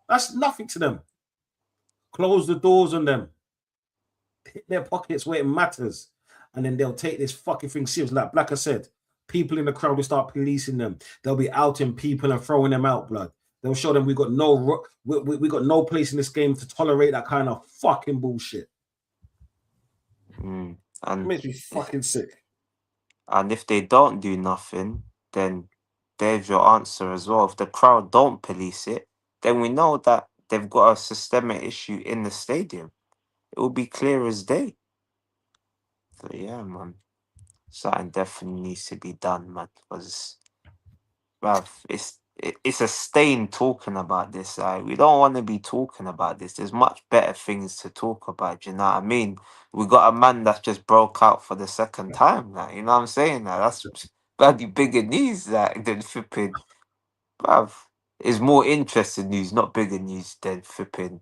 That's nothing to them. Close the doors on them. Hit their pockets where it matters. And then they'll take this fucking thing serious. Like Blacker said, people in the crowd will start policing them. They'll be outing people and throwing them out, blood. They'll show them we got no place in this game to tolerate that kind of fucking bullshit. And it makes me fucking sick. And if they don't do nothing, then there's your answer as well. If the crowd don't police it, then we know that they've got a systemic issue in the stadium. It will be clear as day. So yeah, man. Something definitely needs to be done, man. Because it's a stain talking about this. We don't want to be talking about this. There's much better things to talk about. You know what I mean? We got a man that just broke out for the second time. Like, you know what I'm saying? Like, that's bloody bigger news than flipping. Bruv, it's more interesting news, not bigger news than flipping.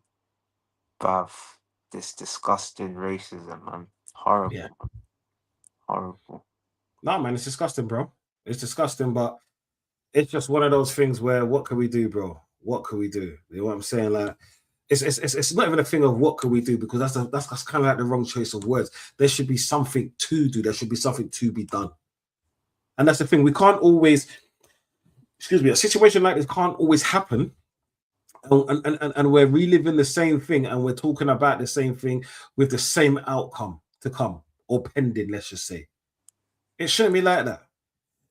Bruv, this disgusting racism, man. Horrible. Yeah. Horrible. No, man, it's disgusting, bro. It's disgusting, but it's just one of those things where what can we do, bro? What can we do? You know what I'm saying? Like, it's not even a thing of what can we do, because that's kind of like the wrong choice of words. There should be something to do. There should be something to be done. And that's the thing. We can't always, excuse me, a situation like this can't always happen. And we're reliving the same thing, and we're talking about the same thing with the same outcome to come or pending, let's just say. It shouldn't be like that.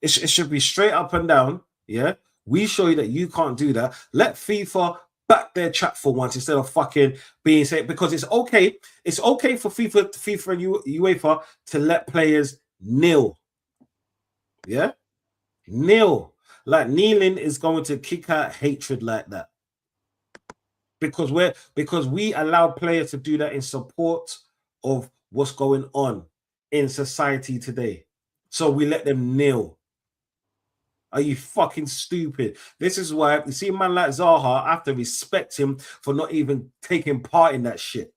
It should be straight up and down. Yeah. We show you that you can't do that. Let FIFA back their chat for once instead of fucking being said, because it's okay. It's okay for FIFA and UEFA to let players kneel. Yeah. Kneel. Like kneeling is going to kick out hatred like that. Because we allow players to do that in support of what's going on in society today. So we let them kneel. Are you fucking stupid? This is why you see a man like Zaha, I have to respect him for not even taking part in that shit.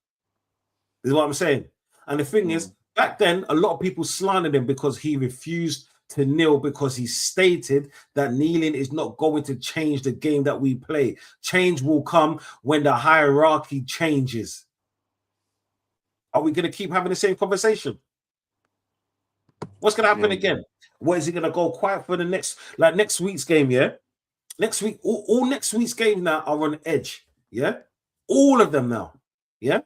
Is what I'm saying. And the thing is, back then, a lot of people slandered him because he refused to kneel, because he stated that kneeling is not going to change the game that we play. Change will come when the hierarchy changes. Are we going to keep having the same conversation? What's going to happen again? What is he going to go quiet for the next week's game? Yeah, next week, all next week's games now are on edge. Yeah, all of them now. Yeah,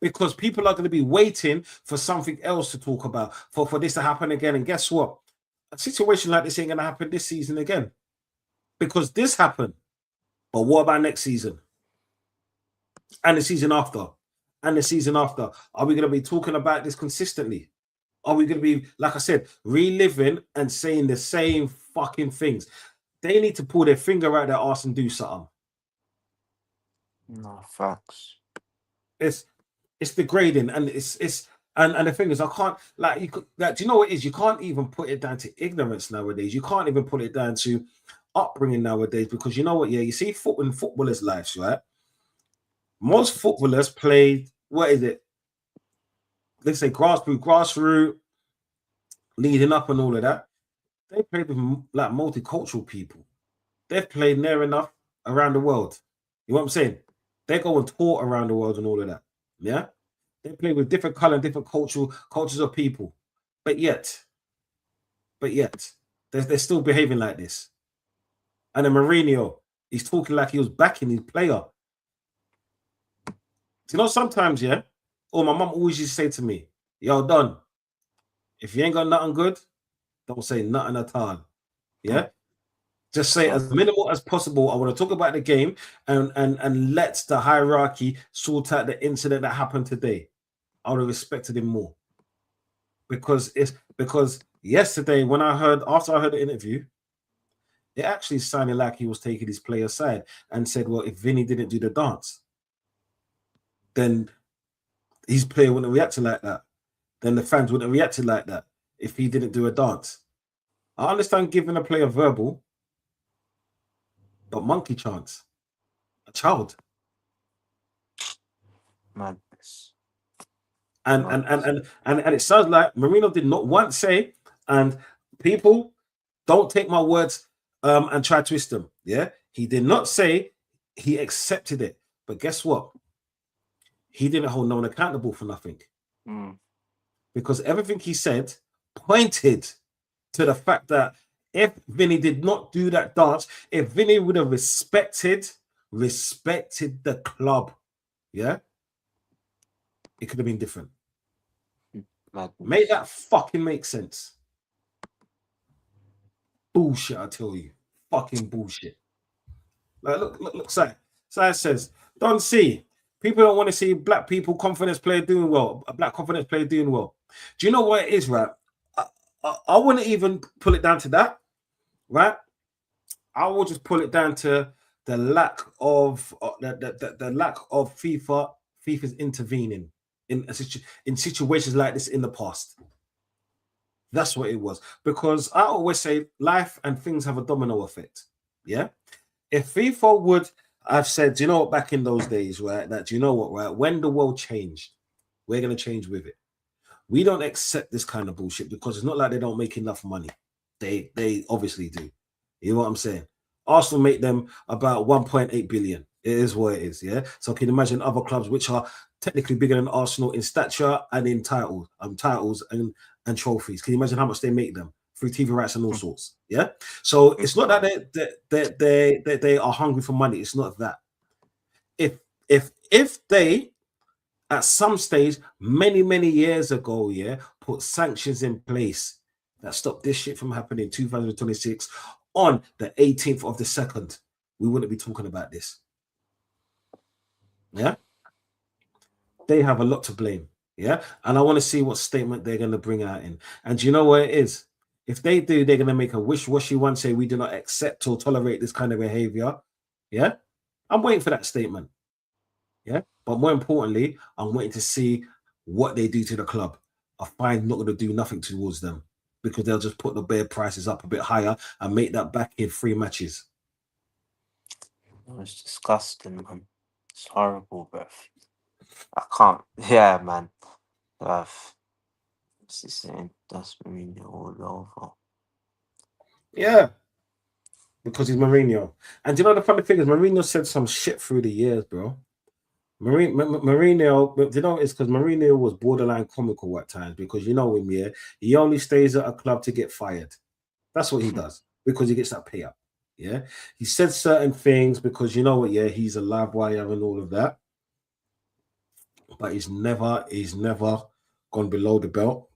because people are going to be waiting for something else to talk about, for this to happen again. And guess what? A situation like this ain't going to happen this season again, because this happened. But what about next season? And the season after? And the season after? Are we going to be talking about this consistently? Are we going to be, like I said, reliving and saying the same fucking things? They need to pull their finger out their arse and do something. No, facts. It's degrading, and and the thing is, I can't, like, you could, like, do you know what it is? You can't even put it down to ignorance nowadays. You can't even put it down to upbringing nowadays, because you know what? Yeah, you see, in footballers' lives, right? Most footballers play, what is it? Let's say grassroots, leading up and all of that. They played with like multicultural people. They've played near enough around the world. You know what I'm saying? They go and tour around the world and all of that. Yeah. They play with different color and different cultures of people. But yet, they're still behaving like this. And then Mourinho, he's talking like he was backing his player. You know, sometimes, yeah, my mum always used to say to me, yo, Don, if you ain't got nothing good, don't say nothing at all. Yeah? Just say as minimal as possible. I want to talk about the game and let the hierarchy sort out the incident that happened today. I would have respected him more. Because yesterday, after I heard the interview, it actually sounded like he was taking his player aside and said, well, if Vinny didn't do the dance, then his player wouldn't have reacted like that. Then the fans wouldn't have reacted like that if he didn't do a dance. I understand giving a player verbal, but monkey chants, a child. Madness. And it sounds like Mourinho did not once say, and people don't take my words and try to twist them. Yeah, he did not say he accepted it. But guess what? He didn't hold no one accountable for nothing. Because everything he said pointed to the fact that if Vinny did not do that dance, if Vinny would have respected the club, yeah, it could have been different. Make that fucking make sense. Bullshit, I tell you. Fucking bullshit. Like, look, Sai says, don't see. People don't want to see black people, confidence player doing well. A black confidence player doing well. Do you know what it is, right? I wouldn't even pull it down to that, right? I will just pull it down to the lack of the lack of FIFA's intervening in situations like this in the past. That's what it was. Because I always say life and things have a domino effect. Yeah. If FIFA would have said, you know what, back in those days, right, that you know what, right, when the world changed, we're going to change with it. We don't accept this kind of bullshit because it's not like they don't make enough money. They obviously do. You know what I'm saying? Arsenal make them about 1.8 billion. It is what it is, yeah? So can you imagine other clubs which are technically bigger than Arsenal in stature and in titles and trophies? Can you imagine how much they make them? through TV rights and all sorts. Yeah. So Big it's not that time. they are hungry for money. It's not that. If they at some stage many years ago, yeah, put sanctions in place that stopped this shit from happening in 2026 on the 18th of the second, we wouldn't be talking about this. Yeah, they have a lot to blame. Yeah, and I want to see what statement they're going to bring out in. And you know what it is? If they do, they're going to make a wish-washy one, say we do not accept or tolerate this kind of behavior. Yeah, I'm waiting for that statement. Yeah, but more importantly, I'm waiting to see what they do to the club. I find not going to do nothing towards them because they'll just put the bear prices up a bit higher and make that back in 3 matches. Oh, it's disgusting, man. It's horrible, bruv. I can't. Yeah, man. Bruv. What's he saying? That's Mourinho all over. Yeah, because he's Mourinho. And do you know the funny thing is, Mourinho said some shit through the years, bro. Mourinho, you know, it's because Mourinho was borderline comical at times because you know him, yeah, he only stays at a club to get fired. That's what he does because he gets that payout. Yeah, he said certain things because you know what, yeah, he's a live wire and all of that, but he's never gone below the belt.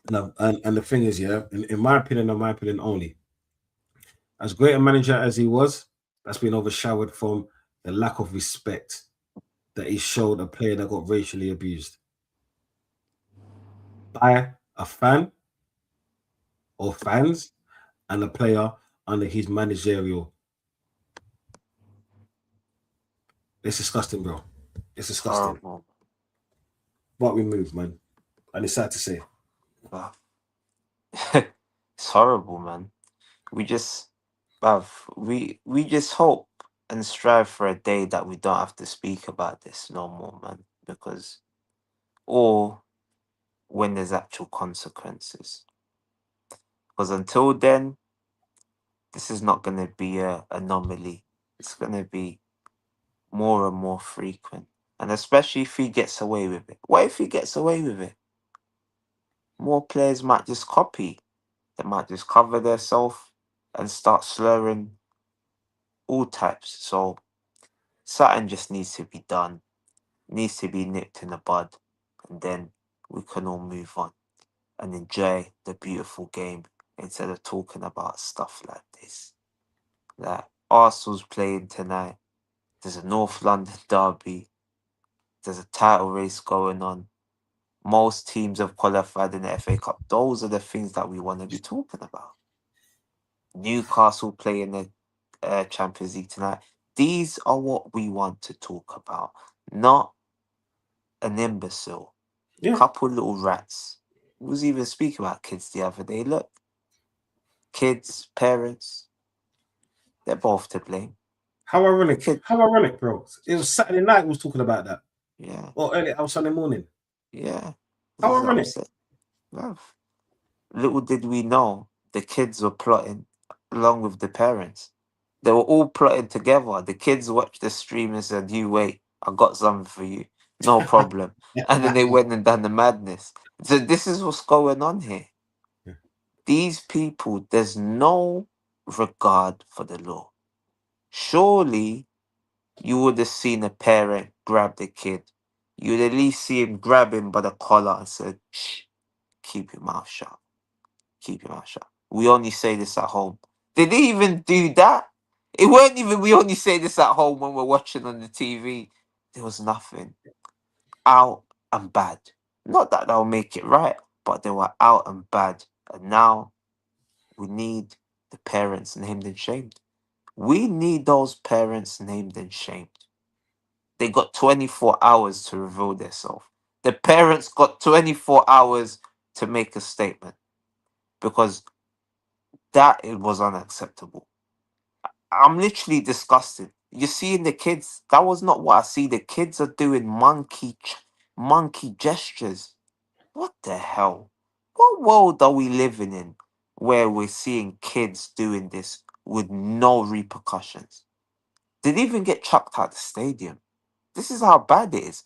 And the thing is, yeah, in my opinion only, as great a manager as he was, that's been overshadowed from the lack of respect that he showed a player that got racially abused by a fan or fans and a player under his managerial. It's disgusting, bro. It's It's disgusting. horrible. But we move, man. And it's sad to say. Bruv. It's horrible, man. We just, bruv, we just hope and strive for a day that we don't have to speak about this no more, man. Because, or when there's actual consequences. Because until then, this is not going to be a anomaly. It's going to be more and more frequent. And especially if he gets away with it. What if he gets away with it? More players might just copy. They might just cover themselves and start slurring all types. So something just needs to be done, needs to be nipped in the bud, and then we can all move on and enjoy the beautiful game instead of talking about stuff like this. Like Arsenal's playing tonight. There's a North London derby. There's a title race going on. Most teams have qualified in the FA Cup. Those are the things that we want to be talking about. Newcastle playing the Champions League tonight. These are what we want to talk about, not an imbecile. Yeah. Couple little rats. We was even speaking about kids the other day. Look, kids, parents, they're both to blame. How The ironic. kid, How ironic, bro. It was Saturday night we was talking about that. yeah, Or early out Sunday morning. yeah. How This is what I'm ironic. saying. Bruv. Little did we know the kids were plotting along with the parents. They were all plotting together. The kids watched the stream and said, "You wait, I got something for you. No problem." And then they went and done the madness. So this is what's going on here. These people, there's no regard for the law. Surely you would have seen a parent grab the kid. You'd at least see him grab him by the collar and said, "Shh, keep your mouth shut. Keep your mouth shut. We only say this at home." Did they even do that? It weren't even we only say this at home when we're watching on the TV. There was nothing. Out and bad. Not that they'll make it right, but they were out and bad. And now we need the parents named and shamed. We need those parents named and shamed. They got 24 hours to reveal themselves. The parents got 24 hours to make a statement because that it was unacceptable. I'm literally disgusted. You're seeing the kids. That was not what I see. The kids are doing monkey gestures. What the hell? What world are we living in where we're seeing kids doing this with no repercussions? They didn't even get chucked out the stadium. This is how bad it is.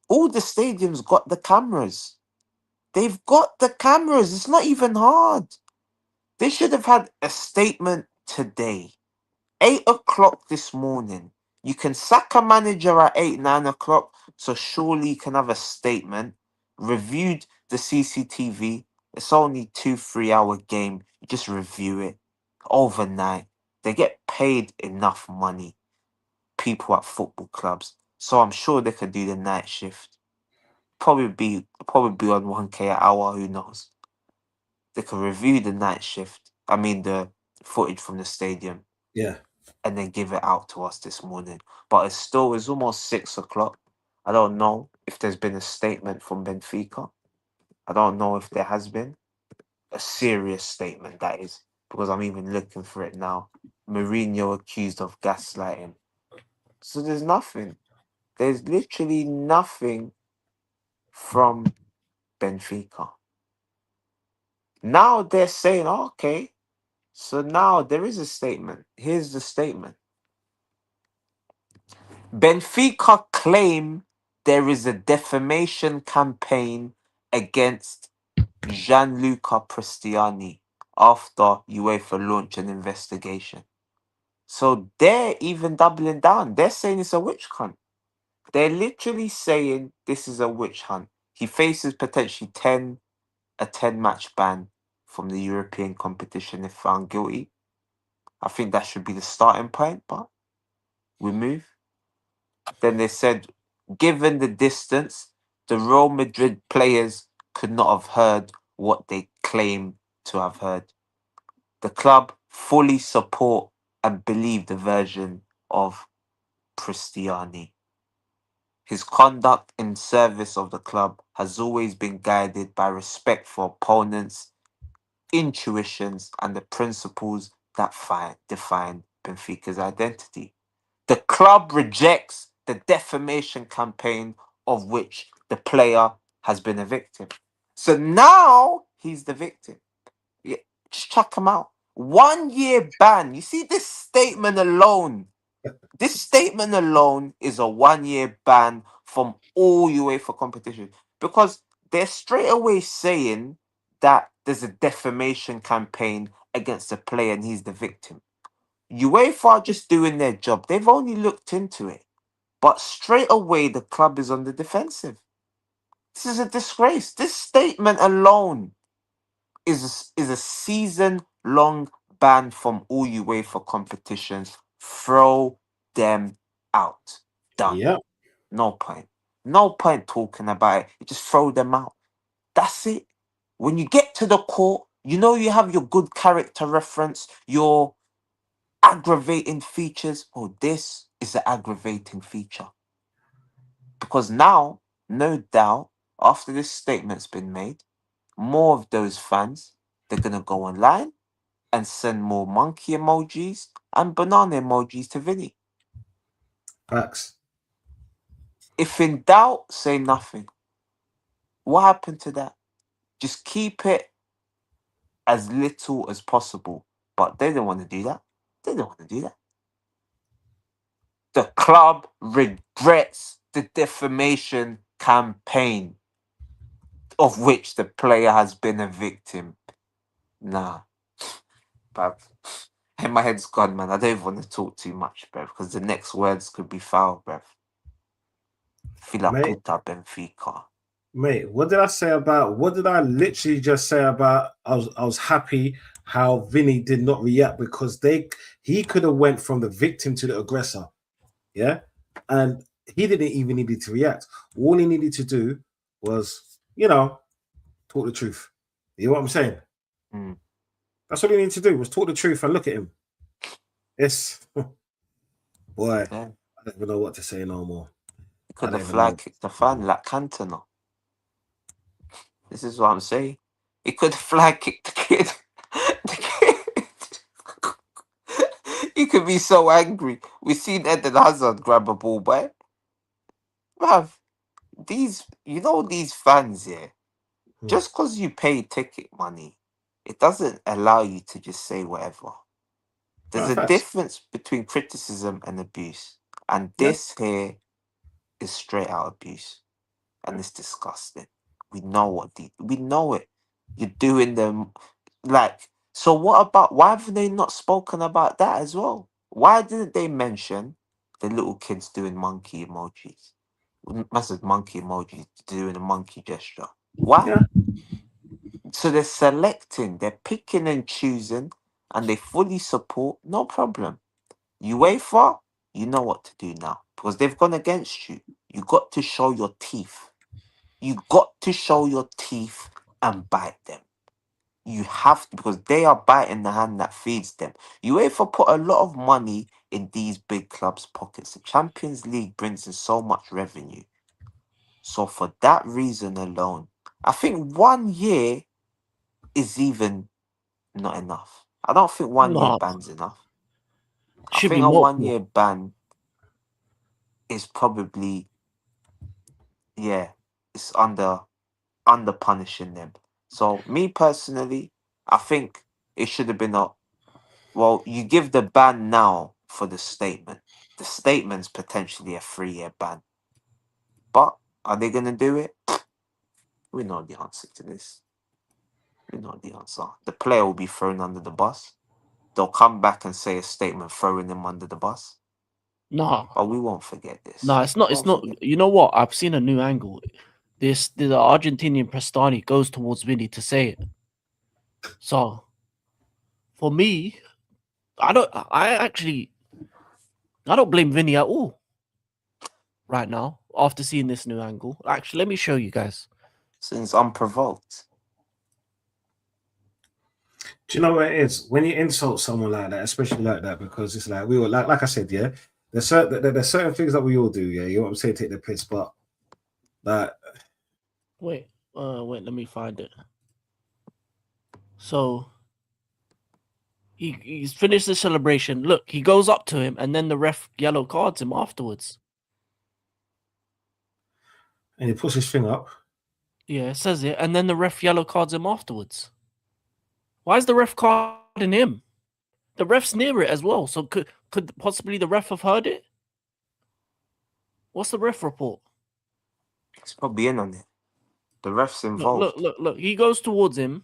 All the stadiums got the cameras. They've got the cameras. It's not even hard. They should have had a statement today. 8 o'clock this morning. You can sack a manager at 8, 9 o'clock. So surely you can have a statement. Reviewed the CCTV. It's only 2-3 hour game. You just review it overnight. They get paid enough money, people at football clubs. So I'm sure they could do the night shift. Probably be on 1K an hour, who knows? They could review the night shift. I mean the footage from the stadium Yeah. and then give it out to us this morning. But it's almost 6 o'clock. I don't know if there's been a statement from Benfica. I don't know if there has been a serious statement, that is, because I'm even looking for it now. Mourinho accused of gaslighting. So there's nothing. There's literally nothing from Benfica. Now they're saying, okay, so now there is a statement. Here's the statement. Benfica claim there is a defamation campaign against Gianluca Prestiani after UEFA launch an investigation. So they're even doubling down. They're saying it's a witch hunt. They're literally saying this is a witch hunt. He faces potentially a 10-match ban from the European competition if found guilty. I think that should be the starting point, but we move. Then they said, given the distance, the Real Madrid players could not have heard what they claim to have heard. The club fully support and believe the version of Cristiani. His conduct in service of the club has always been guided by respect for opponents, intuitions, and the principles that define Benfica's identity. The club rejects the defamation campaign of which the player has been a victim. So now he's the victim. Yeah, just chuck him out. 1 year ban. You see this statement alone. This statement alone is a 1 year ban from all UEFA competition because they're straight away saying that there's a defamation campaign against the player and he's the victim. UEFA are just doing their job. They've only looked into it. But straight away, the club is on the defensive. This is a disgrace. This statement alone is a season-long ban from all UEFA competitions. Throw them out. Done. Yeah. No point. No point talking about it. You just throw them out. That's it. When you get to the court, you know you have your good character reference, your aggravating features. Oh, this is an aggravating feature. Because now, no doubt, after this statement's been made, more of those fans, they're going to go online and send more monkey emojis and banana emojis to Vinny. Facts. If in doubt, say nothing. What happened to that? Just keep it as little as possible. But they don't want to do that. They don't want to do that. The club regrets the defamation campaign of which the player has been a victim. Nah, but and my head's gone, man. I don't even want to talk too much, bruv, because the next words could be foul, bruv. Fila Mate, puta Benfica. mate, what did I literally just say about I was happy how Vinny did not react because he could have went from the victim to the aggressor. Yeah. And he didn't even need to react. All he needed to do was, talk the truth. You know what I'm saying? Mm. That's all he needed to do was talk the truth and look at him. It's boy, Yeah. I don't even know what to say no more. He I could don't have even know. fly kicked the fan like Cantona. This is what I'm saying. He could have fly kicked the kid. The kid. You could be so angry. We've seen Eden Hazard grab a ball, but bruv, these fans here, Hmm. just because you pay ticket money, it doesn't allow you to just say whatever. There's No, a facts. difference between criticism and abuse. And Yeah. this here is straight out abuse. And it's disgusting. We know we know it. You're doing them like So what about, why have they not spoken about that as well? Why didn't they mention the little kids doing monkey emojis? Massive monkey emojis doing a monkey gesture. Why? Yeah. So they're selecting, they're picking and choosing, and they fully support, no problem. UEFA, you know what to do now because they've gone against you. You got to show your teeth. You got to show your teeth and bite them. You have to, because they are biting the hand that feeds them. UEFA put a lot of money in these big clubs' pockets. The Champions League brings in so much revenue. So for that reason alone, I think 1 year is even not enough. I don't think 1 year No, ban's enough. I should be think a more. 1 year ban is probably, yeah, it's under punishing them. So me personally, I think it should have been a, well, you give the ban now for the statement. The statement's potentially a 3 year ban. But are they gonna do it? We know the answer to this. We know the answer. The player will be thrown under the bus. They'll come back and say a statement throwing them under the bus. No, But we won't forget this. no, it's not. We It's won't not. forget. You know what? I've seen a new angle. The Argentinian Prestani goes towards Vinny to say it. So for me, I don't. I don't blame Vinny at all. Right now, after seeing this new angle, actually, let me show you guys. Since unprovoked. Do you know what it is when you insult someone like that, especially like that, because it's like we were like I said, yeah. There's certain things that we all do, yeah. You know what I'm saying? Take the piss, but that Wait, let me find it. So he's finished the celebration. Look, he goes up to him, and then the ref yellow cards him afterwards. and he puts his thing up. Yeah, it says it, and then the ref yellow cards him afterwards. Why is the ref carding him? The ref's near it as well, so could possibly the ref have heard it? What's the ref report? He's probably in on it. The ref's Look, involved. look. He goes towards him.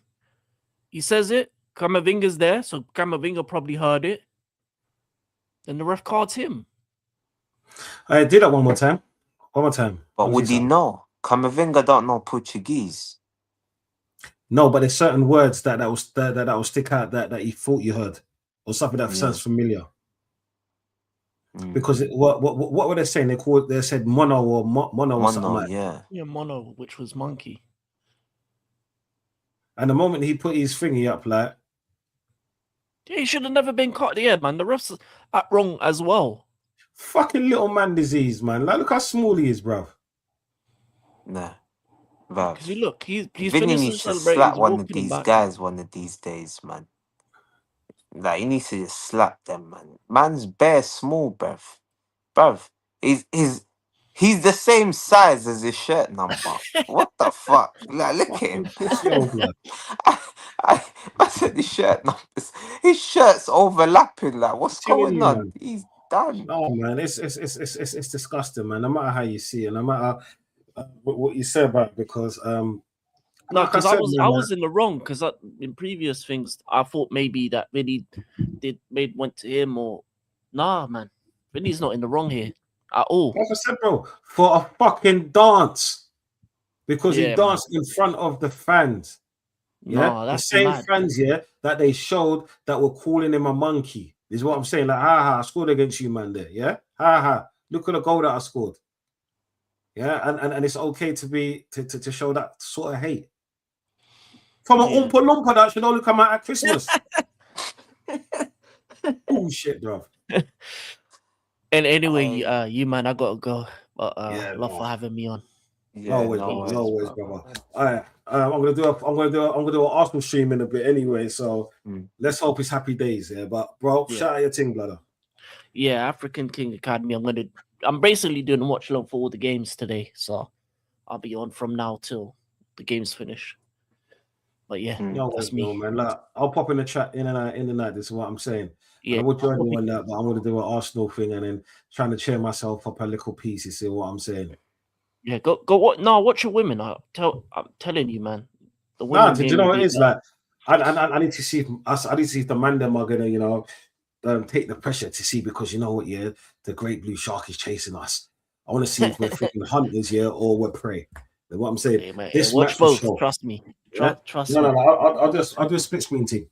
He says it. Kamavinga's there, so Kamavinga probably heard it. Then the ref cards him. I did that one more time. One more time. But Let me would see he something. know? Kamavinga don't know Portuguese. No, but there's certain words that will stick out that you thought you heard, or something that Yeah. sounds familiar. Mm. Because what were they saying? They said mono or mono or something Mono, like. yeah. Yeah, mono, which was monkey. And the moment he put his thingy up, like, Yeah, he should have never been caught. Yeah, man, the ref's at wrong as well. fucking little man disease, man. Like, look how small he is, bro. Nah. Because you look, he's Vinny finished the needs to celebrating. slap He's one of walking him these back. guys one of these days, man. Like, he needs to just slap them, man. Man's bare small, bruv. He's the same size as his shirt number. What the fuck? Like, look at him. Fucking pussy old blood. I said his shirt numbers. His shirt's overlapping. Like, what's Telling going you, on? man. He's done. No, man, it's disgusting, man. No matter how you see it, no matter what you say about it, because No, like because said, I was in the wrong. Because in previous things, I thought maybe that Vinny went to him or nah, man. Vinny's not in the wrong here at all. like I said, bro, for a fucking dance, because he Yeah, man. danced in front of the fans. Yeah, No, the that's same mad. fans, yeah, that they showed that were calling him a monkey. Is what I'm saying. Like, ha, I scored against you, man. There, yeah, ha. Look at the goal that I scored. Yeah, and it's okay to be to show that sort of hate from an Oompa Loompa that should only come out at Christmas. Bullshit, bro. And anyway, you man, I gotta go. But Yeah, love man. for having me on. Yeah, no worries, bro. brother. All right, I'm gonna do an Arsenal stream in a bit anyway. So let's hope it's happy days, yeah. But bro, shout out your team, brother. Yeah, African King Academy. I'm basically doing a watch along for all the games today, so I'll be on from now till the games finish. But yeah, that's me. No, man. Like, I'll pop in the chat in the night. This is what I'm saying. Yeah, I would join you on that, but I'm gonna do an Arsenal thing and then trying to cheer myself up a little piece. You see what I'm saying? Yeah, go. What? No, watch your women. I'm telling you, man. The women. Nah, did you know what it is like? I need to see if I need to see if the man them are gonna, take the pressure to see, because you know what, yeah, the great blue shark is chasing us. I want to see if we're freaking hunters, yeah, or we're prey. That's what I'm saying. Hey, mate, This watch match for both. sure. Trust me. Yeah. Trust No, no, me. no. I'll do a split screen team.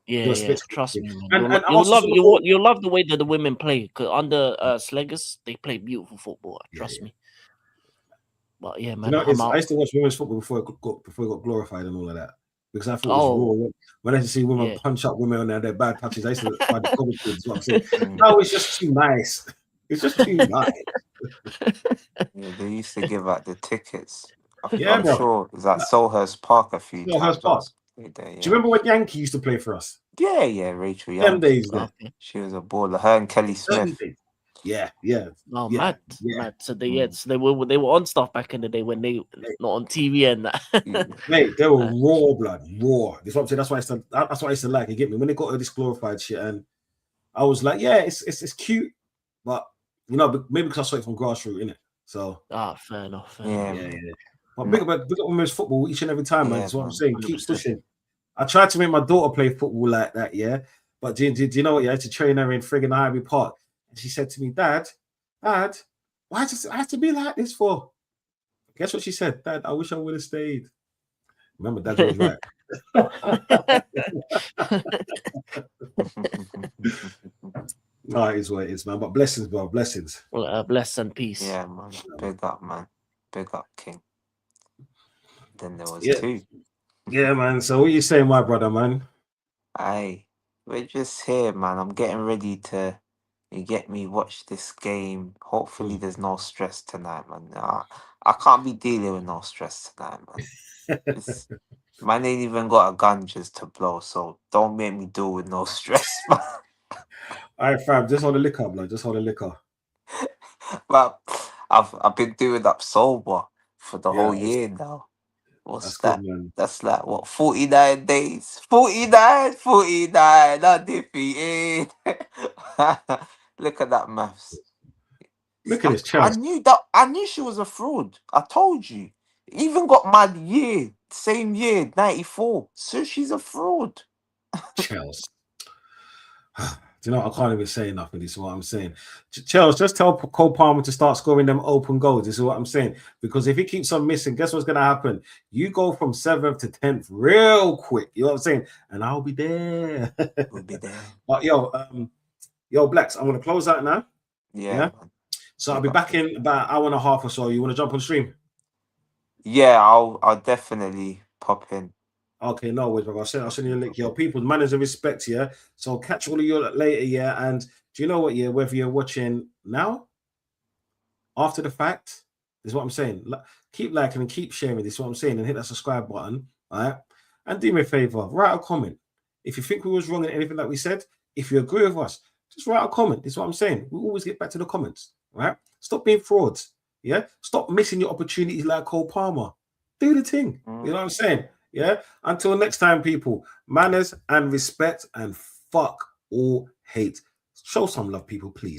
Yeah. Trust me, man. And You'll also love sort of, you'll love the way that the women play. Cause under Sleggers, they play beautiful football. yeah. Trust me. But yeah, You man, know, I'm I out. used to watch women's football before it got glorified and all of that, because I thought it was Oh, raw. When I used to see women yeah. punch up women on their bad touches, I used to find it comical. That's what I'm saying. Mm. No, it's just too nice. It's just too nice. Yeah, they used to give out the tickets. Yeah, I'm bro. sure it was at Selhurst Park a few No, Hurst times. I Park. was there, Do yeah. you remember when Yankee used to play for us? Yeah, Rachel Them Young. days there. Okay. She was a baller. Her and Kelly Them Smith. days. Yeah. Oh, Yeah. mad. So Mm. they were on stuff back in the day when they not on TV and that. Yeah. Mate, they were raw blood, raw. That's what I'm saying. That's what I used to like. You get me? When they got all this glorified shit, and I was like, yeah, it's cute, but maybe because I saw it from grassroots, innit? So Fair enough. Yeah, yeah. man. But big up women's football each and every time, man. Yeah, That's what I'm man. saying. Keep 100%. pushing. I tried to make my daughter play football like that, yeah. But do you know what? I had to train her in friggin' Ivy Park. And she said to me, Dad, why does it have to be like this for? Guess what she said? Dad, I wish I would have stayed. Remember, Dad's always right. No, it is what it is, man. But blessings, bro. Blessings. Well, bless and peace. Yeah, man. Big up, man. Big up, King. Then there was Yeah. two. Yeah, man. So what you saying, my brother, man? Aye, we're just here, man. I'm getting ready to, you get me, watch this game. Hopefully, there's no stress tonight, man. I can't be dealing with no stress tonight, man. Man ain't even got a gun just to blow, so don't make me deal with no stress, man. All right, fam. Just hold the liquor, blood. Just hold the liquor. But I've been doing up sober for the whole Yeah, year now. What's that's that? good, man. That's like what, 49 days? 49 undefeated. Look at that maths. Look at this, I Charles. knew she was a fraud. I told you. Even got my year, same year, 94. So she's a fraud. Charles. Do you know, I can't even say nothing. This is what I'm saying. Charles, just tell Cole Palmer to start scoring them open goals. This is what I'm saying. Because if he keeps on missing, guess what's going to happen? You go from 7th to 10th real quick. You know what I'm saying? And I'll be there. We'll be there. But yo, Blacks, I'm going to close out now. Yeah. Man. So I'll be back in about an hour and a half or so. You want to jump on stream? Yeah, I'll definitely pop in. Okay, no worries, bro. I'll send you a link. Yo, people, manners and respect, yeah. So catch all of you later, yeah. And do you know what, yeah? Whether you're watching now, after the fact, is what I'm saying. Keep liking and keep sharing. This is what I'm saying, and hit that subscribe button, all right? And do me a favor, write a comment. If you think we was wrong in anything that we said, if you agree with us, just write a comment. This is what I'm saying. We always get back to the comments, right? Stop being frauds, yeah. Stop missing your opportunities like Cole Palmer. Do the thing. You know what I'm saying? Yeah. Until next time, people, manners and respect, and fuck all hate. Show some love, people, please.